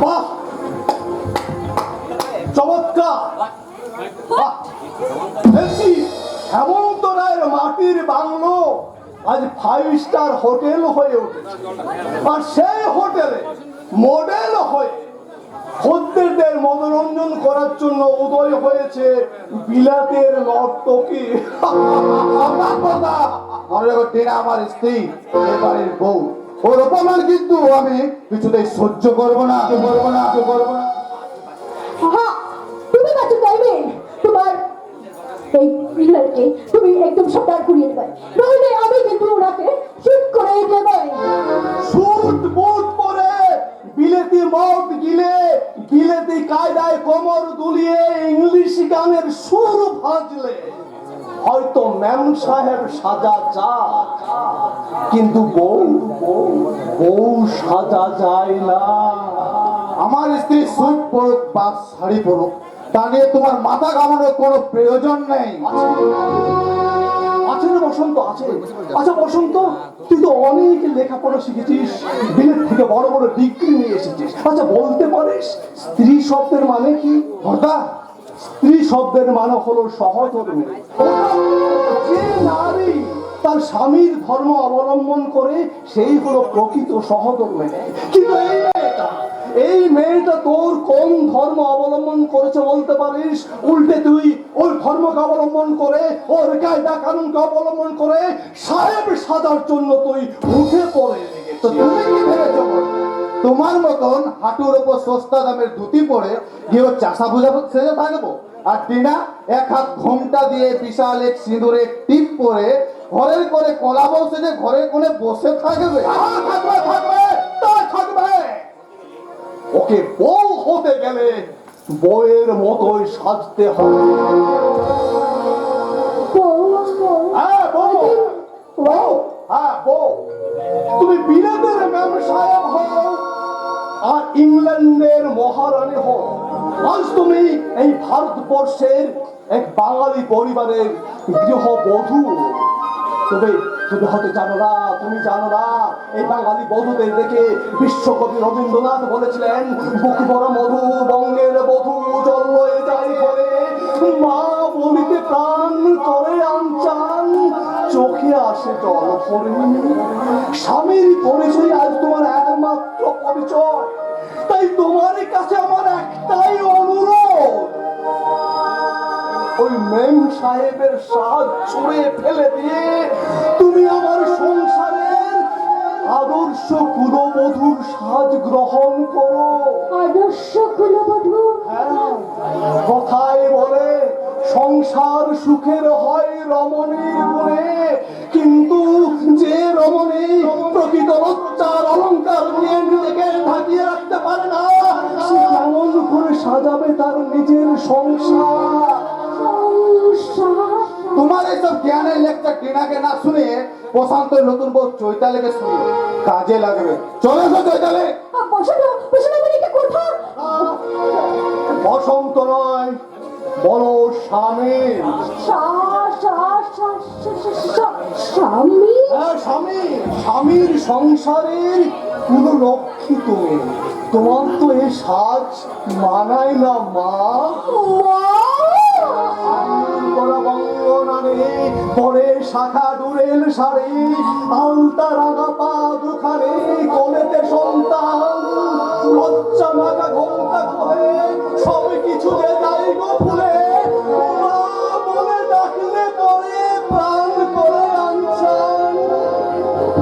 বাহ, চমৎকার! বাহ! দেখছি হেমন্ত রায়ের মাটির বাংলো আজ 5 স্টার হোটেল হয়ে উঠেছে, আর সেই হোটেলে মডেল হয়ে খদ্দেরদের মনোরঞ্জন করার জন্য উদয় হয়েছে বিলাতের নর্তকী। আমার স্ত্রী, এবারের বউ, ওর অপমান কিন্তু আমি কিছুতেই সহ্য করবো না।
হ্যাঁ, তুমি কাছে চাইবে তোমার এই পিলারকে তুমি একদম সাঁতার করিয়ে দেবে, নইলে আমি কিন্তু ওনাকে শুট করে দেবে।
সুট বুট পরে বিলেতি মদ গিলেতি কায়দায় কোমর দুলিয়ে ইংলিশ গানের সুর ভাজলে হয়তো ম্যাম সাহেব সাজা যায়, কিন্তু বউ সাজা যায় না। আমার স্ত্রী স্যুট পরুক বা শাড়ি পরুক, তা নিয়ে তোমার মাথা ঘামানোর কোনো প্রয়োজন নেই। আছে না বসন্ত? আছে। আচ্ছা বসন্ত, তুই তো অনেক লেখাপড়া শিখেছিস, বিলেত থেকে বড় বড় ডিগ্রি নিয়ে এসেছিস। আচ্ছা বলতে পারিস স্ত্রী শব্দের মানে কি? স্ত্রী শব্দের মানে হলো সহধর্মী। যে নারী তার স্বামীর ধর্ম অবলম্বন করে সেই হলো প্রকৃত সহধর্মী। কিন্তু এই মেয়েটা তোর কোন ধর্ম অবলম্বন করেছে বলতে পারিস? উল্টে তুই ওই ধর্মকে অবলম্বন করে, ওর কায়দা কানুনকে অবলম্বন করে সাহেব সাজার জন্য তুই উঠে পড়ে লেগেছিস। তো তুমি কি ভেবেছো? তোমার মতন হাঁটুর উপর সস্তা দামের ধুতি পরে গিয়ে চাষা বুঝা সেজে থাকবো, আর টিনা এক হাত ঘোমটা দিয়ে বিশাল এক সিঁদুরে টিপ পরে ঘরের করে কলা বসে যে ঘরের কোণে বসে থাকবে? থাকবে। ওকে বউ হতে গেলে বউয়ের মতোই সাজতে হবে। হ্যাঁ বউ, তুমি বিলেতের ম্যাম সাহেব হও
আর ইংল্যান্ডের মহারানী হও, আজ তুমি এই ভারতবর্ষের এক বাঙালি পরিবারের গৃহবধূ। তবে তুমি হয়তো জানো না, তুমি জানো না, এই বাঙালি বধূদের দেখে বিশ্বকবি রবীন্দ্রনাথ বলেছিলেন, বুক বড় মধু বঙ্গের বধূ জল হয়ে যায় ঘরে, মা বলিতে প্রাণ করে আনচান, চোখে আসে জল পড়ে। স্বামীর পরিচয় আজ তোমার একমাত্র পরিচয়, তাই তোমার কাছে আমার একটাই অনুরোধ, ওই মেম সাহেবের সাজ ছুঁড়ে ফেলে দিয়ে তুমি আমার সংসারের আদর্শ কুলবধূর সাজ গ্রহণ করো।
আদর্শ কুলবধূ?
হ্যাঁ, কথায় বলে সংসার সুখের হয় রমণীর গুণে, কিন্তু যে রমণী প্রকৃত লজ্জার অলংকার দিয়ে নিজেকে ঢাকিয়ে রাখতে পারে না, সে কেমন করে সাজাবে তার নিজের সংসার?
তোমার এইসব জ্ঞানের লেকচার টিনাকে না শুনে প্রশান্তের নতুন বউ চৈতালিকে শুনে কাজে লাগবে। চলে এসো চৈতালি।
বসন্ত নয়, বড় স্বামী।
স্বামী?
হ্যাঁ, স্বামী। স্বামীর সংসারের পুরো লক্ষ্মী তুমি। তোমার তো এই সাজ মানায় না মা। পরে শাখা ডুরেল শাড়ি, আলতা রাঙা পা দুখানে, কোলেতে সন্তান, লজ্জা মাখা ঘোমটা করে সব কিছু যে যাই গো ভুলে, মা বলে ডাকলে পরে প্রাণ করে আনছান।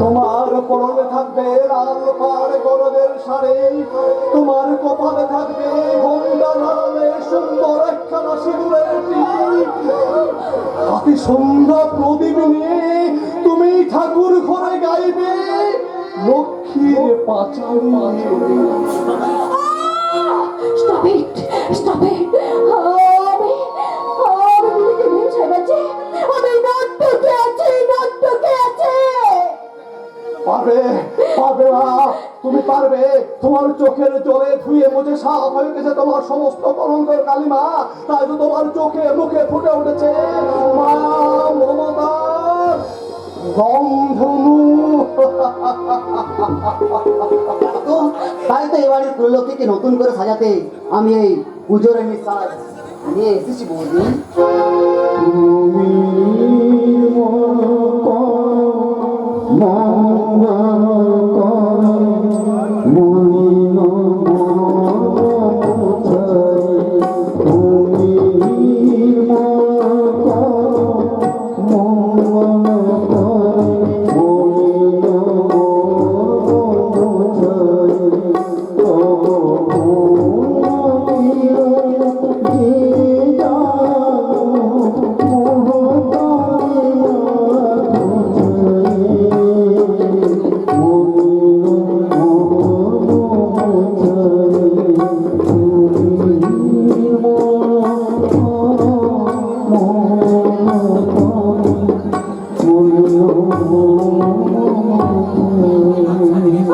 তোমার পরনে থাকবে লাল পাড় গরদের শাড়ি, তোমার কপালে থাকবে ঘোমটা নাড়ালে সুন্দর একখানা সিঁদুরের টিপ, হাতে সন্ধ্যা প্রদীপ নিয়ে তুমি ঠাকুর ঘরে গাইবে লক্ষ্মীর পাঁচালী।
Stop it! Stop it!
পারবে, পারবে না, তুমি পারবে। তোমার চোখের জলে ধুয়ে মুছে সাফ হয়ে গেছে তোমার সমস্ত কলঙ্কের কালিমা, তাই তো তোমার চোখে মুখে ফুটে উঠেছে মা মমতার রংধনু।
তাই তো এবারে ত্রৈলোক্যকে নতুন করে সাজাতে আমি এই পুজোর সাজ নিয়ে এসেছি বৌদি।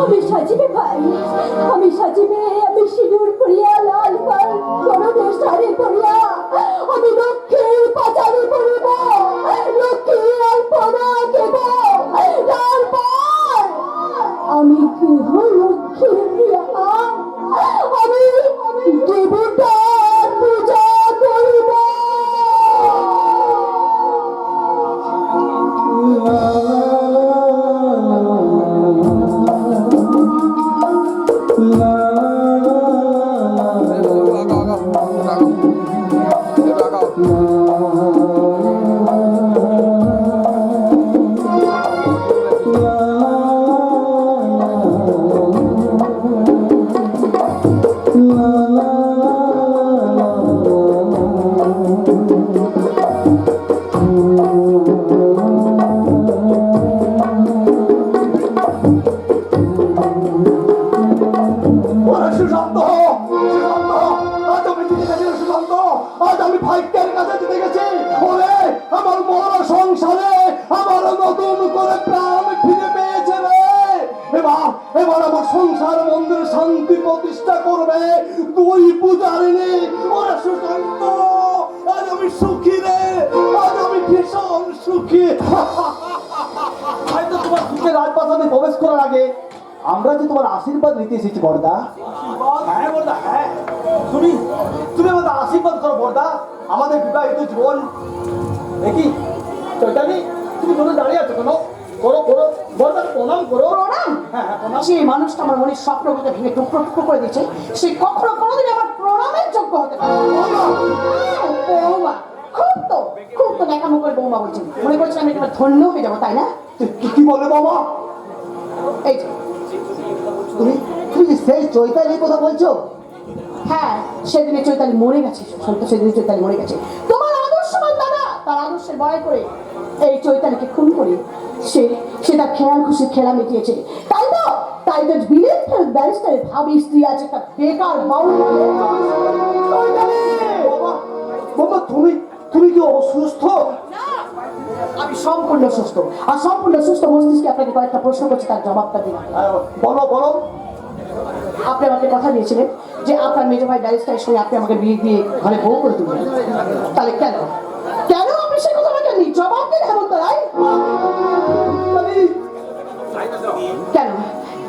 আমি সাজিবে ভাই, আমি সাজিবে, আমি সিঁদুর পরিয়া লাল পাল গরমের শাড়ি পরিয়া আমি লক্ষ্মীর পাঁচালি পরিব, লক্ষ্মীর আলপনা দেব, তারপর আমি কেহ লক্ষ্মীর প্রিয়া, আমি দেবতার পূজা করিব।
সুশান্ত, সুশান্ত, আজ আমি জিতে গেছি সুশান্ত, আজ আমি ভাগ্যের কাছে জিতে গেছি। ওরে আমার বড় সংসারে আমার নতুন করে প্রাণ ফিরে পেয়েছে রে। এবার এবার আমার সংসার মন্দির শান্তি
প্রতিষ্ঠা করবে দুই পূজারিনী। ওরা সুশান্ত, আজ আমি সুখী রে, আজ আমি ভীষণ সুখী। হয়তো তোমার সুখে রাজপ্রাসাদে প্রবেশ করার আগে আমরা যে তোমার আশীর্বাদ নিতে এসেছি বড়দা। হ্যাঁ বড়দা, হ্যাঁ, তুমি তুমি আমাদের আশীর্বাদ করো বড়দা, আমাদের বিবাহিত জীবন। দেখি চৈতালি, তুমি কোনো দাঁড়িয়ে আছো কেন? করো করো বড়দা, প্রণাম করো।
প্রণাম?
হ্যাঁ হ্যাঁ, প্রণাম।
যে মানুষটা আমার মনের স্বপ্নগুলোকে ভেঙে টুকরো টুকরো করে দিয়েছে, সে কখনো কোনোদিন আমার প্রণামের যোগ্য হতে পারে না। বৌমা, খুব তো দেখামো করে বৌমা বলছেন, মনে করছেন আমি একেবারে ধন্য হয়ে যাবো, তাই না?
কি বলে বাবা?
এই যে,
তুমি তুমি কি সেই চৈতালির কথা বলছো?
হ্যাঁ, সেদিনে চৈতালি মরে গেছে সুশান্ত, সেদিনে চৈতালি মরে গেছে। তোমার আদর্শবান দাদা তার আদর্শের বড়াই করে এই চৈতালিকে খুন করে সে তার খেয়াল খুশি খেলা মিটিয়েছে। তাই তো বিলেত ব্যারিস্টারের ভাবি স্ত্রী আছে একটা বেকার বাউল।
বাবা বাবা, তুমি তুমি কি অসুস্থ?
আমি সম্পূর্ণ সুস্থ, আর সম্পূর্ণ সুস্থ মস্তিষ্কে আপনাকে কয়েকটা প্রশ্ন করছি, তার জবাবটা দিন।
বলো বলো।
আপনি আমাকে কথা দিয়েছিলেন যে আপনার মেজ ভাই ব্যারিস্টারের সঙ্গে আপনি আমাকে বিয়ে দিয়ে ঘরে বউ করে তুলবেন, তাহলে কেন আপনি সে কথা আমাকে জবাব দিন হেমন্ত রায়। কেন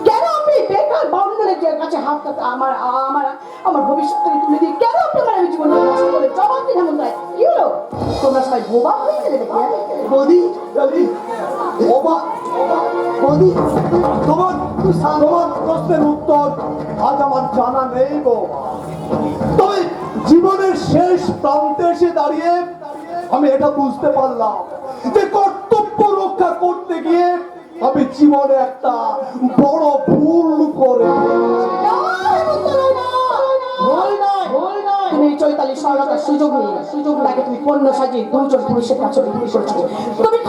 কেন আপনি বেকার বাউন্ডারের কাছে হাত আমার আমার আমার ভবিষ্যৎটাকে তুলে দিয়ে কেন আপনি আমার এই জীবনটা নষ্ট করে? জবাব দিন হেমন্ত রায়। কি হলো, তোমরা সবাই বোবা হয়ে গেলে নাকি?
বৌদি, বাবা, বৌদি,
তোমার প্রশ্নের উত্তর আজ আমার জানা নেই গো। তবে জীবনের শেষ প্রান্তে এসে দাঁড়িয়ে আমি এটা বুঝতে পারলাম যে কর্তব্য রক্ষা করতে গিয়ে আমি জীবনে একটা বড় ভুল করে
তুমি চৈতালি সরলতার সুযোগ নিয়ে তাকে তুমি পণ্য সাজিয়ে দুজন পুরুষের কাছে বিক্রি করছো। তুমি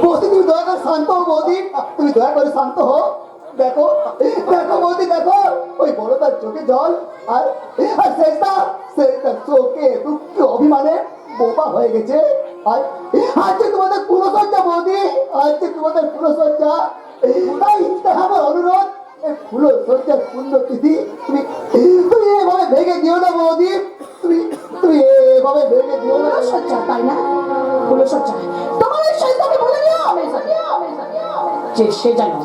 বৌদি তুমি দয়া করে শান্ত হো। বৌদি তুমি দয়া করে শান্ত হো। দেখো দেখো বৌদি, দেখো ওই বড় তার চোখে জল, আর তার চোখে দুঃখ অভিমানে বোবা হয়ে গেছে। আর আজকে তোমাদের পুরসজ্জা বৌদি, আজকে তোমাদের পুরসজ্জা। তাই আমার অনুরোধ, এই পুরসজ্জার পুণ্যতিথি তুমি তুমি এভাবে ভেঙে দিও না বৌদি, তুমি এভাবে ভেঙে দিও না।
সজ্জা, তাই না? বলো সজ্জা, তোমার এই সজ্জাকে বলে দিও যে সে জানো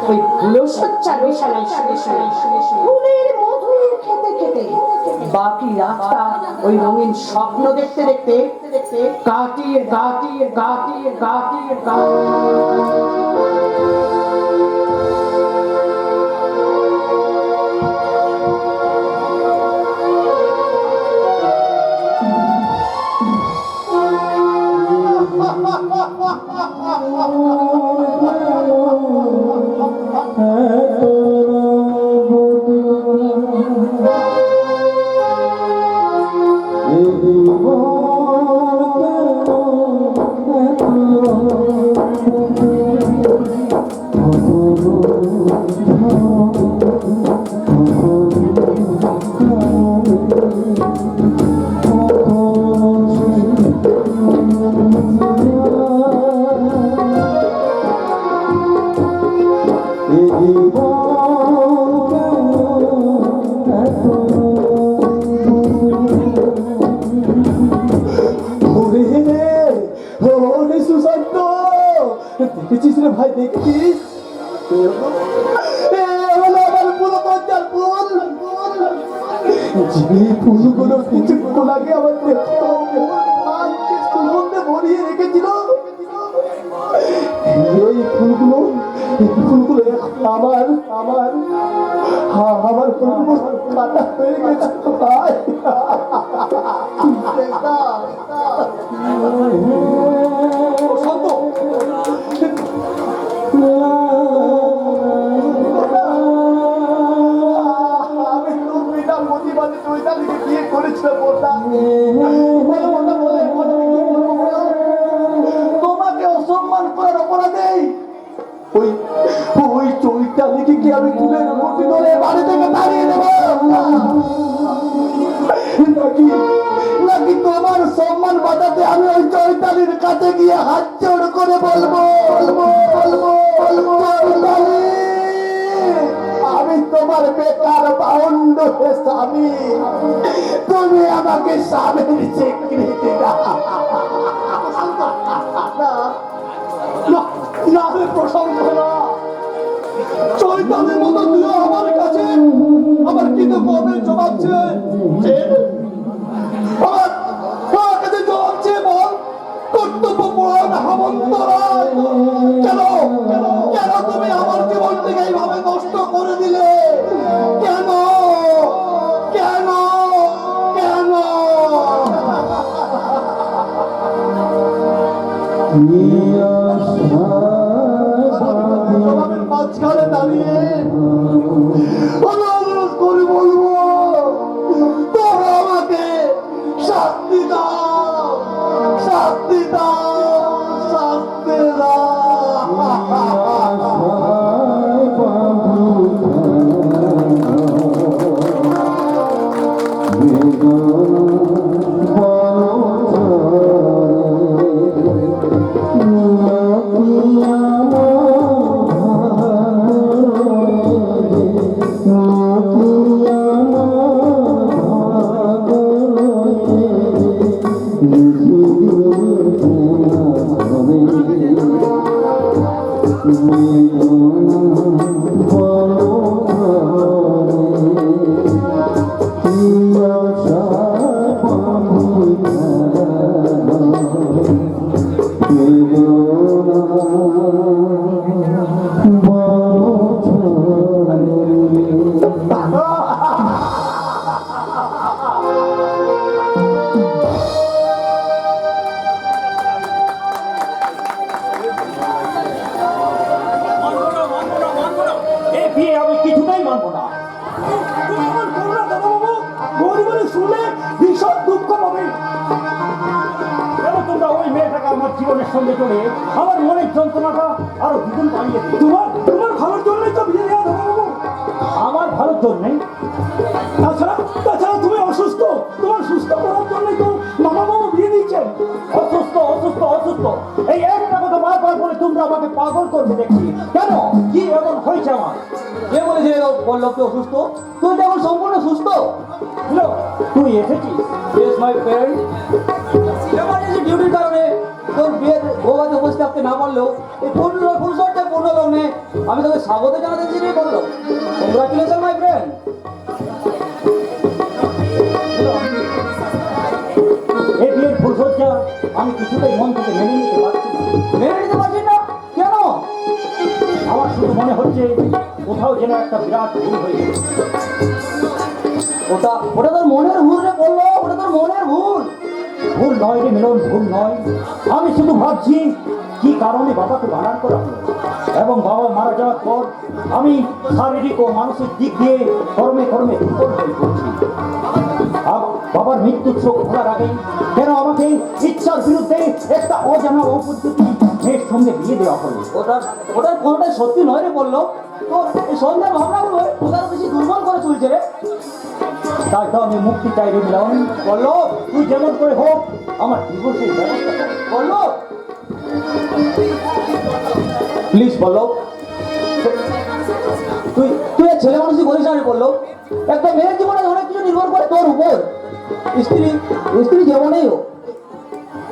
ওই ভুলো সজ্জার বিছানায় ফুলের মধু খেতে খেতে বাকি রাতটা ওই রঙিন স্বপ্ন দেখতে দেখতে কাটিয়ে
সুশান্ত, দেখেছিস রে ভাই, দেখেছিস? আমার পুরো পঞ্চার ফুল, যে ফুলগুলো কিছুক্ষণ আগে আমার সুগন্ধে ভরিয়ে রেখেছিল, এই ফুলগুলো আমার কাটা হয়ে গেছে ভাই। তোমাকে অসম্মান করার অপরাধে ওই চৈতালিকে কি আমি তুলে মূর্তি ধরে বাড়ি থেকে তাড়িয়ে দেবো নাকি
কথাতে আমি ওই চৈতালির কাছে গিয়ে হাত জোড় করে বলবো চৈতালি, আমি তোমার বেকার বাউন্ড স্বামী, তুমি আমাকে স্বামীর স্বীকৃতি দাও।
না রে প্রশান্ত না, চৈতালির মতো তুই আমার কাছে আমার কিন্তু কবে জবাব চেয়ে আমার কাছে জবাব চেয়ে বল, কর্তব্য পরায়ণ হেমন্তরায়, কেন কেন তুমি আমার জীবনটাকে এইভাবে নষ্ট করে দিলে? কেন কেন কেন? জবাবের মাঝখানে দাঁড়িয়ে অনুরোধ করে বলবো, তোরা আমাকে শাস্তি দাও, শাস্তি দাও, শাস্তি দাও।
এই বিয়ে আমি কিছুতেই মানবো না। তুমি আমার করুণা দাদাবাবু, গরিবরে শুনলে ভীষণ দুঃখ পাবে। কেন তোমরা ওই মেয়েটাকে আমার জীবনের সঙ্গে চলে আমার মনের যন্ত্রণাটা আরো দ্বিগুণ বাড়িয়ে দিই। তোমার ভালোর জন্যই তো বিয়ে দেওয়া দাদাবাবু। আমার ভালোর জন্যে? তাছাড়া তুমি অসুস্থ, তোমার সুস্থ করার জন্যই তো মামা বাবু বিয়ে দিচ্ছেন। অসুস্থ অসুস্থ অসুস্থ এই একটা কথা বারবার বলে তোমরা আমাকে পাগল করবে দেখছি। কেন, কি এমন হয়েছে আমার?
কে বলেছে বললো তুই অসুস্থ? তুই তো এখন সম্পূর্ণ সুস্থ।
তুই এসেছিস?
ইয়েস মাই ফ্রেন্ড, এমার্জেন্সি ডিউটির কারণে তোর বিয়ের ভোগাতে উপস্থিত থাকতে না পারলেও এই ফুলশর্টে পূর্ণ লগ্নে আমি তোকে স্বাগত জানাতে চিনি বললো। Congratulation my friend.
এই বিয়ের ফুলসজ্জা আমি কিছুতেই মন থেকে মেনে নিতে পারছি না।
মেনে নিতে পারছিস না কেন?
আমার শুধু মনে হচ্ছে কোথাও যেন একটা বিরাট ভুল হয়ে গেছে।
ওটা তোর মনের ভুল রে বললো, ওটা তোর মনের ভুল।
ভুল নয় রে মিলন, ভুল নয়। আমি শুধু ভাবছি কি কারণে বাবাকে বারণ করা হলো, এবং বাবা মারা যাওয়ার পর আমি শারীরিক ও মানসিক দিক দিয়ে কর্মে দুর্বল হয়ে পড়ছি। বাবার মৃত্যুর চোখ খোলার আগে কেন আমাকে ইচ্ছার বিরুদ্ধে একটা অজানা অপদ্ধতি মেয়ের সঙ্গে বিয়ে দেওয়া হলো?
ওটার কোনোটাই সত্যি নয় রে বললো। তোর এই সন্ধ্যার ভাবনাগুলো ওটার বেশি দুর্বল করে চলছে রে।
তাই তো আমি মুক্তি চাই রে মিলন। বললো তুই যেমন করে হোক আমার ডিভোর্সের ব্যবস্থা কর।
বললো প্লিজ বললো, তুই ছেলে মানুষই করিস না রে বললো। একটা মেয়ের জীবনে অনেক কিছু নির্ভর করে তোর উপর। স্ত্রী যেমনই হোক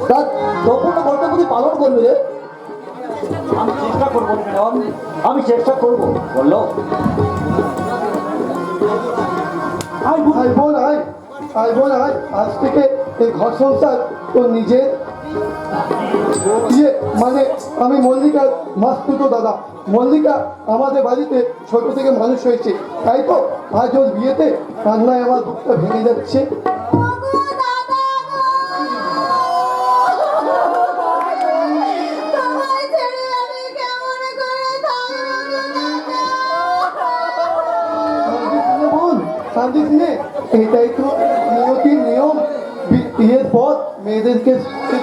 তার সম্পূর্ণ কর্তব্য পালন করবি রে।
আমি চেষ্টা করবো মিলন, আমি চেষ্টা করবো। বললো
আই বোন আজ থেকে এই ঘর সংসার তো নিজের। মানে আমি মল্লিকার মাস্তুতো দাদা। মল্লিকা আমাদের বাড়িতে ছোট থেকে মানুষ হয়েছে, তাই তো আজ ওর বিয়েতে কান্নায় আমার বুকটা ভেঙে যাচ্ছে। এটাই তো নিয়তির নিয়ম। বিয়ের পর মেয়েদেরকে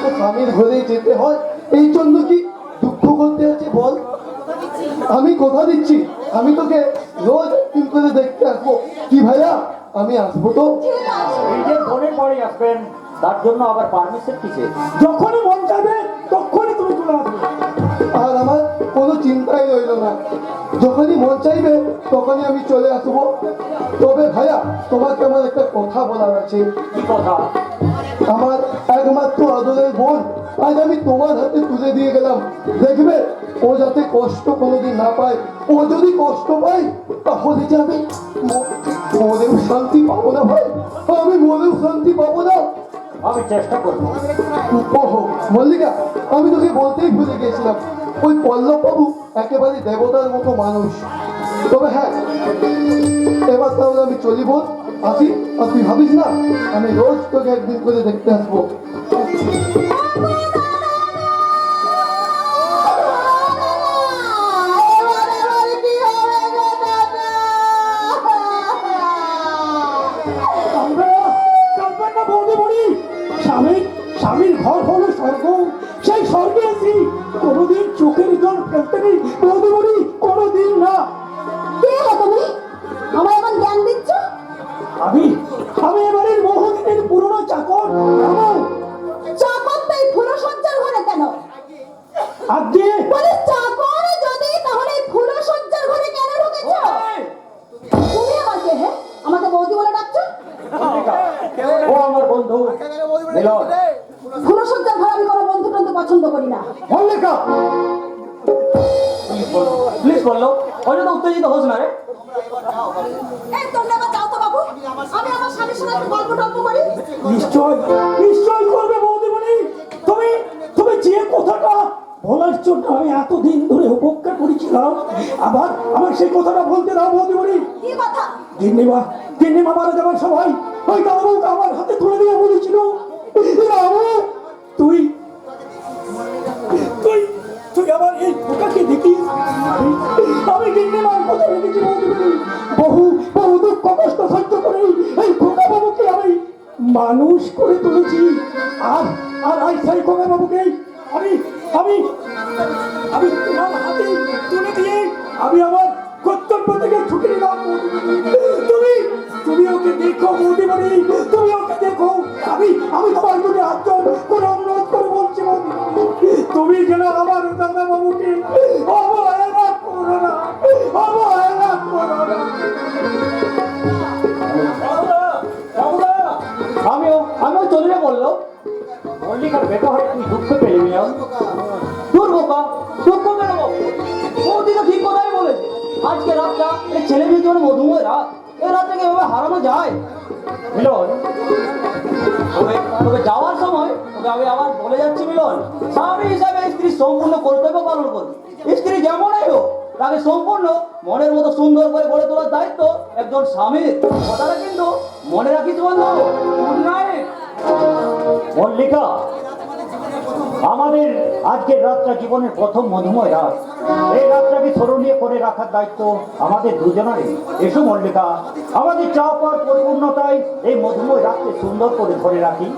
তো স্বামীর ঘরে যেতে হয়, এই জন্য কি দুঃখ করতে আছে বল? আমি কথা দিচ্ছি, আমি তোকে রোজ একদিন করে দেখতে আসবো। কি ভাইয়া, আমি আসবো তো?
নিজের বোনের পরে আসবেন
তার জন্য আবার পারমিশন কিসে?
যখনই মন চাইবে তখনই তুমি চলে আসবে।
আর আমার কোনো চিন্তাই রইল না, যখনই মন চাইবে তখনই আমি চলে আসবো। তবে ভাইয়া, তোমাকে আমার একটা কথা বলার আছে।
কি কথা?
আমার একমাত্র আদরের বোন আজ আমি তোমার হাতে তুলে দিয়ে গেলাম। দেখবে ও যাতে কষ্ট কোনোদিন না পায়। ও যদি কষ্ট পায় তাহলে যে আমি মনেও শান্তি পাবো না ভাই, আমি মনেও শান্তি পাবো না।
আমি চেষ্টা করবো।
ওহো মল্লিকা, আমি তোকে বলতেই ভুলে গিয়েছিলাম, ওই পল্লব বাবু একেবারে দেবতার মতো মানুষ। তবে হ্যাঁ, এবার তাহলে আমি চলি বোন, আসি। আর তুই ভাবিস না, আমি রোজ তোকে একদিন করে দেখতে আসবো।
কাঁদবেন না বৌদিমণি। স্বামীর ঘর হলো স্বর্গ, সেই স্বর্গে এসি কোনোদিন চোখের জল ফেলতে নেই বৌদিমণি, কোনোদিন না।
কে হো তুমি? আমার এমন জ্ঞান দিচ্ছ?
আমি এবারের বহুদিনের পুরনো চাকর।
চাকর তো এই ফুলসজ্জার ঘরে কেন?
আজকে
বলে চাকর যদি, তাহলে এই ফুলসজ্জার ঘরে কেন ঢুকেছ? তুমি আমার কে হে? আমাকে বৌদি বলে ডাকছো?
ও আমার বন্ধু মিলন।
ফুলসজ্জার ঘরে আমি কোনো বন্ধু টন্ধু পছন্দ করি না।
মল্লিকা,
প্লিজ বললো, ওই জন্য উত্তেজিত হোস না রে।
এই তোমরা আবার যাও তো বাবু, আমি আমার স্বামীর সঙ্গে একটু গল্প টল্প করি।
নিশ্চয় করবে বৌদিমণি। তুমি যে কথাটা বলার জন্য আমি এতদিন ধরে অপেক্ষা করেছিলাম, আবার সেই কথাটা বলতে দাও বৌদিমণি।
কি কথা?
গিন্নিমা মারা যাবার সময় ওই দামুক আমার হাতে তুলে দিয়ে বলেছিল, রামু তুই আমার এই খোকাকে দেখিস। আমি গিন্নিমার কথা রেখেছি বৌদিমণি। বহু দুঃখ কষ্ট সহ্য করে এই খোকা বাবুকে আমি মানুষ করে তুলেছি। আর আজ সেই খোকা বাবুকে আমি তোমার হাতে তুলে দিয়ে আমি আমার কর্তব্য থেকে ছুটে নিলাম। তুমি ওকে দেখো বৌদিমণি, তুমি ওকে দেখো। আমি তোমার যদি হাত করে অনুরোধ করে বলছি বৌদিমণি, তুমি যেন আমার দাদা বাবুকে অবহেলা করো না, অবহেলা করো না।
আমিও চলে বললো, মল্লিকার ব্যবহারে তুই দুঃখ পেলি মিলন। দূর বোকা, দুঃখ কেন পাবো? বৌদি তো ঠিক কথাই বলেছে। আজকে রাতটা এই ছেলে মেয়ের জন্য মধুময় রাত, এই রাতটাকে এভাবে হারানো যায় মিলন? তবে যাওয়ার সময় তোকে আমি আবার বলে যাচ্ছি মিলন, স্বামী হিসাবে স্ত্রীর সম্পূর্ণ কর্তব্য পালন করবি। স্ত্রী যেমনই হোক, তাকে সম্পূর্ণ মনের মতো সুন্দর করে গড়ে তোলার দায়িত্ব একজন স্বামীর। কথাটা কিন্তু মনে রাখিস বন্ধু। Good night. মল্লিকা, আমাদের আজকের রাতটা জীবনের প্রথম মধুময় রাত। এই রাতটাকে স্মরণীয় করে রাখার দায়িত্ব আমাদের দুজনেরই। এসো মল্লিকা, আমাদের চাপ আর পরিপূর্ণতায় এই মধুময় রাতকে সুন্দর করে ধরে রাখি।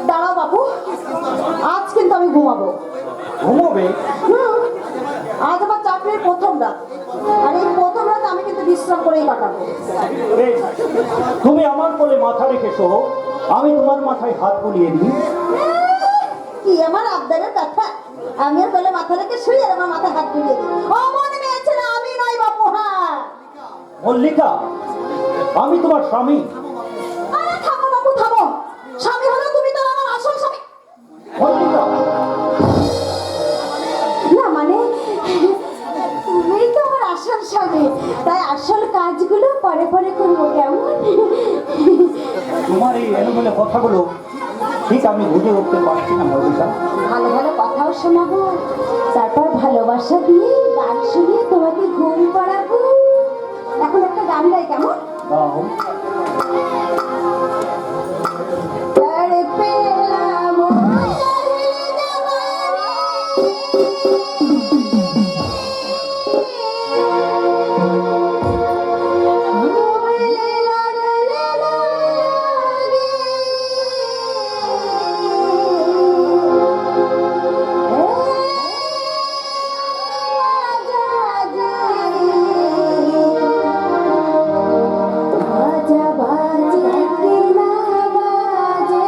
দাঁড়াও বাবু, আজ কিন্তু আমি ঘুমাবো।
ঘুমোবে?
আজ আমার চাকরির প্রথম রাত, আর এই প্রথম রাত আমি কিন্তু বিশ্রাম করেই কাটাবো।
এই, তুমি আমার কোলে মাথা রেখে শো, আমি তোমার মাথায় হাত বুলিয়ে দিই।
কি আমার আবদারের কথা! আমি আর বলে মাথা রেখে শুই আর আমার মাথায় হাত বুলিয়ে দিই। ও মনে মেয়েছে না, আমি নয় বাবু। হ্যাঁ
মল্লিকা, আমি তোমার স্বামী।
আরে থামো বাবু, থামো। স্বামী হলো তুমি, তো আমার আসল স্বামী।
মল্লিকা,
না মানে তুমি তো আমার আসল স্বামী, তাই আসল কাজগুলো পরে পরে করবো, কেমন?
তোমার এই এলোমেলো কথাগুলো ঠিক আমি বুঝে উঠতে পারছি না মল্লিকা।
ভালো ভালো কথাও শোনাবো, তারপর ভালোবাসা দিয়ে গান শুনিয়ে তোমাকে ঘুম পাড়াবো। এখন একটা গান গাই, কেমন?
দাও।
পেলাম বাজা বাজে না বাজে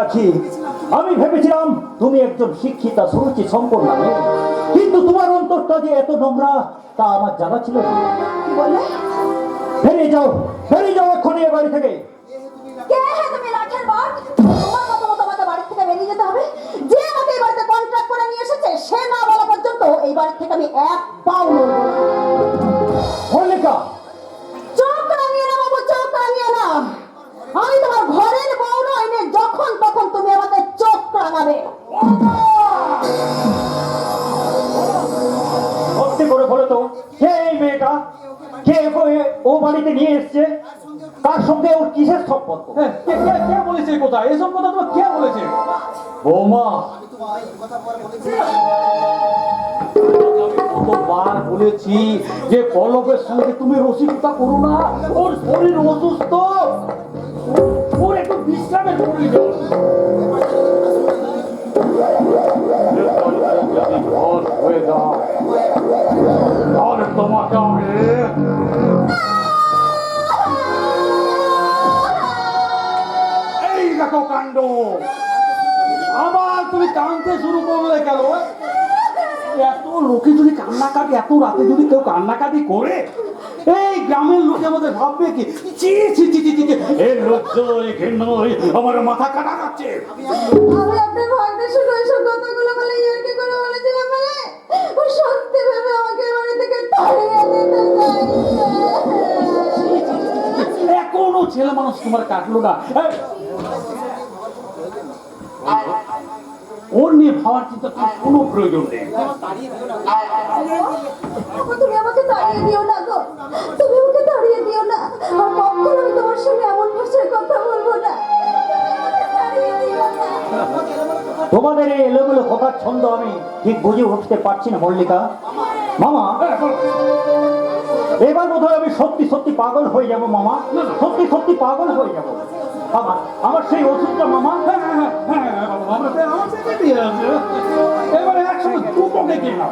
আছি। আমি ভেবেছিলাম তুমি একজন শিক্ষিতা সুরুচি সম্পন্ন মেয়ে, কিন্তু তোমার অন্তরটা যে এত নোংরা তা আমার জানা ছিল না।
কি বললে?
বেরিয়ে যাও এক্ষুনি এ বাড়ি থেকে।
কে হে তুমি লাঠের বাট? তোমার মতো আমাকে বাড়ি থেকে বেরিয়ে যেতে হবে। যে আমাকে এই বাড়িতে কন্ট্রাক্ট করে নিয়ে এসেছে সে না বলা পর্যন্ত এই বাড়ি থেকে আমি এক পাও নড়বো না।
মল্লিকা,
চোখ রাঙিয়ে না বাবু, চোখ রাঙিয়ে না। আমি তোমার ঘরের বউ নই নে, যখন তখন তুমি আমাকে চোখ রাঙাবে।
সত্যি করে বলো তো, কে এই মেয়েটা? কে ও বাড়িতে নিয়ে এসছে? তার সঙ্গে ওর কিসের সম্পর্ক?
কে বলেছে কথা? এসব কথা তোমার কে বলেছে? বৌমা, কতবার বলেছি যে পল্লবের সঙ্গে তুমি রসিকতা করো না, ওর শরীর অসুস্থ, ওর একটু বিশ্রামের প্রয়োজন। যদি ঘর হয়ে যায় তাহলে তোমাকে আমি এই দেখো কাণ্ড। আবার তুমি কাঁদতে শুরু করলে কেন? এত লোকে যদি কান্নাকাটি, এত রাতে যদি কেউ কান্নাকাটি করে, এই গ্রামের লোকে আমাদের ভাববে কি? চি চি চি চি চি, এর লজ্জায় ঘৃণায় আমার মাথা কাটা যাচ্ছে।
আমি আপনার ভাগ্নে শুনে এসব কথাগুলো বলে ইয়ার্কি করে বলেছিলাম বলে ও সত্যি ভেবে আমাকে বাড়ি থেকে তাড়িয়ে দিতে চাইছে।
এখনো ছেলে মানুষ তোমার কাটলো না। ওর নিয়ে ভাবার চিন্তা কোনো প্রয়োজন নেই।
তুমি আমাকে তাড়িয়ে দিও না গো, তুমি আমাকে তাড়িয়ে দিও না। আর কখনো আমি তোমার সঙ্গে এমন ভাষায় কথা বলবো না। তাড়িয়ে দিও না।
তোমাদের এই এলোমেলো কথার ছন্দ আমি ঠিক বুঝে উঠতে পারছি না মল্লিকা। মামা, এবার বোধহয় আমি সত্যি পাগল হয়ে যাব মামা, সত্যি পাগল হয়ে যাব। আমার সেই ওষুধটা মামা।
এবারে একসঙ্গে দুটো ডেকে নাও।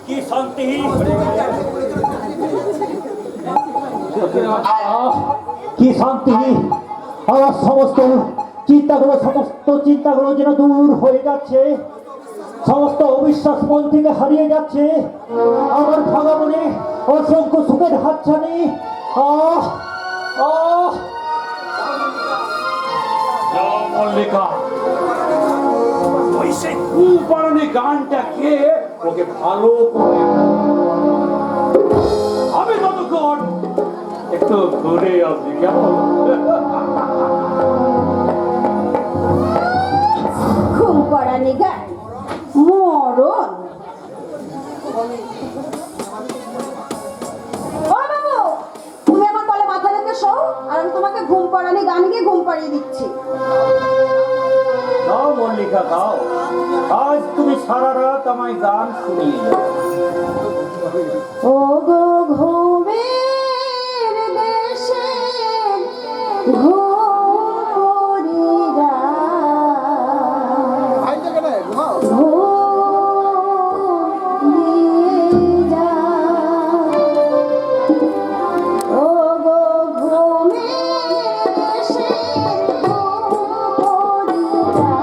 কি শান্তি, কি শান্তি। আমার সমস্ত চিন্তাগুলো যেন দূর হয়ে যাচ্ছে, সমস্ত অবিশ্বাস মন থেকে হারিয়ে যাচ্ছে। আমার ভাঙা মনে অসংখ্য সুখের হাতছানি।
মল্লিকা, ওই সেই ঘুম পাড়ানি গানটা কে ওকে ভালো করে, আমি ততক্ষণ একটু ঘুরে আসি কেমন?
ঘুম পাড়ানি গান মরণ। ও বাবু, তুমি আমার কোলে মাথা রেখে শোও, আর আমি তোমাকে ঘুম পাড়ানি গান গিয়ে ঘুম পাড়িয়ে দিচ্ছি।
দাও মল্লিকা দাও, আজ তুমি সারা রাত আমায় গান শুনিয়ে যাও।
ও গো ঘুমের দেশে ঘুমরিরা, ঘুম দিয়ে যা। ও গো ঘুমের দেশে ঘুমরিরা,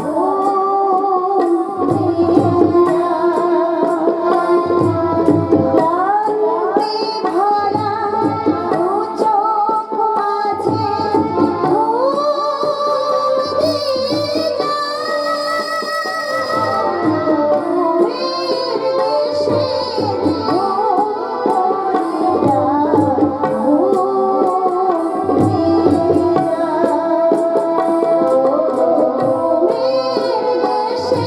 ঘুম দিয়ে যা। রাতে ভরা দু চোখ মাঝে ঘুম দিয়ে যা। ঘুমের দেশে ঘুমরিরা, ঘুম দিয়ে যা। ঘুমের দেশে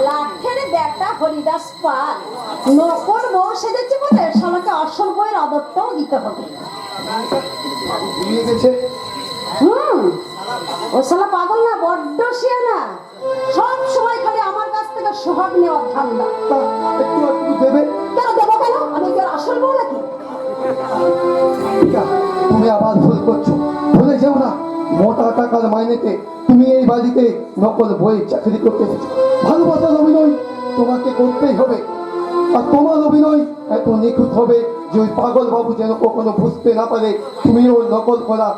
লাঠের বেটা হরিদাস পাল নকল বউ সেজেছে বলে শালাকে আসল বইয়ের আদরটাও দিতে হবে। ও শালা পাগল না, বড্ড শিয়ানা।
সব সময় খালি আমার কাছ থেকে সোহাগ নেওয়ার ধান্দা।
তা একটু একটু দেবে?
কেন দেবো কেন? আমি কি আর আসল বউ নাকি?
টিকা, তুমি আবার ভুল করছো। ভুলে যেও না, মোটা টাকার মাইনেতে তুমি এই বাড়িতে নকল বইয়ের চাকরি করতে এসেছো। ভালোবাসার অভিনয় তোমাকে করতেই হবে। আর তোমার অভিনয় এত নিখুঁত হবে যে ওই পাগল বাবু যেন কখনো বুঝতে না পারে তুমি ওর নকল করা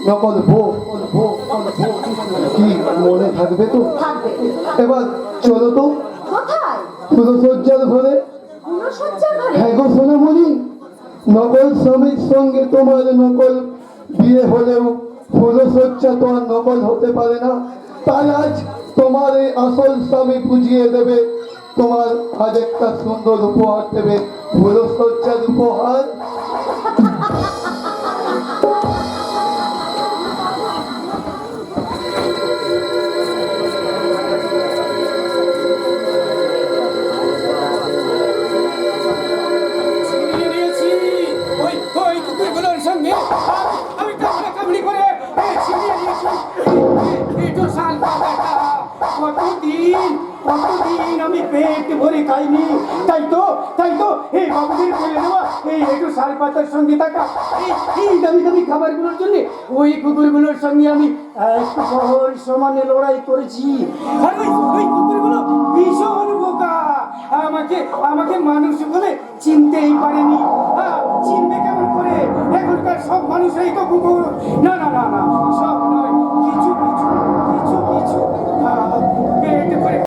নকল বউ। কি মনে থাকবে তো?
থাকবে।
এবার চলো তো
কোথায়?
ফুলসজ্জার ঘরে।
গুণসজ্জার ঘরে?
হ্যাঁ গো সোনামণি, নকল স্বামীর সঙ্গে তোমার নকল বিয়ে হলেও ফুলসজ্জা তো আর নকল হতে পারে না। তাই আজ তোমার এই আসল স্বামী বুঝিয়ে দেবে, তোমার আজ একটা সুন্দর উপহার দেবে, ফুলসজ্জার উপহার।
ছিনিয়ে নিয়েছি ওই ওই কুকুরগুলোর সঙ্গে আমি কামড়ি করে ছিনিয়ে নিয়েছি একটু শাল পাতাটা কতদিন আমি পেট ভরে খাইনি। তাই তো এই বাবুদের ফেলে দেওয়া এই একটু শাল পাতার সঙ্গে থাকা এই দামি দামি খাবারগুলোর জন্য ওই কুকুরগুলোর সঙ্গে আমি একটু বহর সমানে লড়াই করেছি। আর ওই কুকুরগুলো ভীষণ বোকা, আমাকে মানুষ বলে চিনতেই পারেনি। চিনবে কেমন করে? এখনকার সব মানুষই তো কুকুর। না না না না,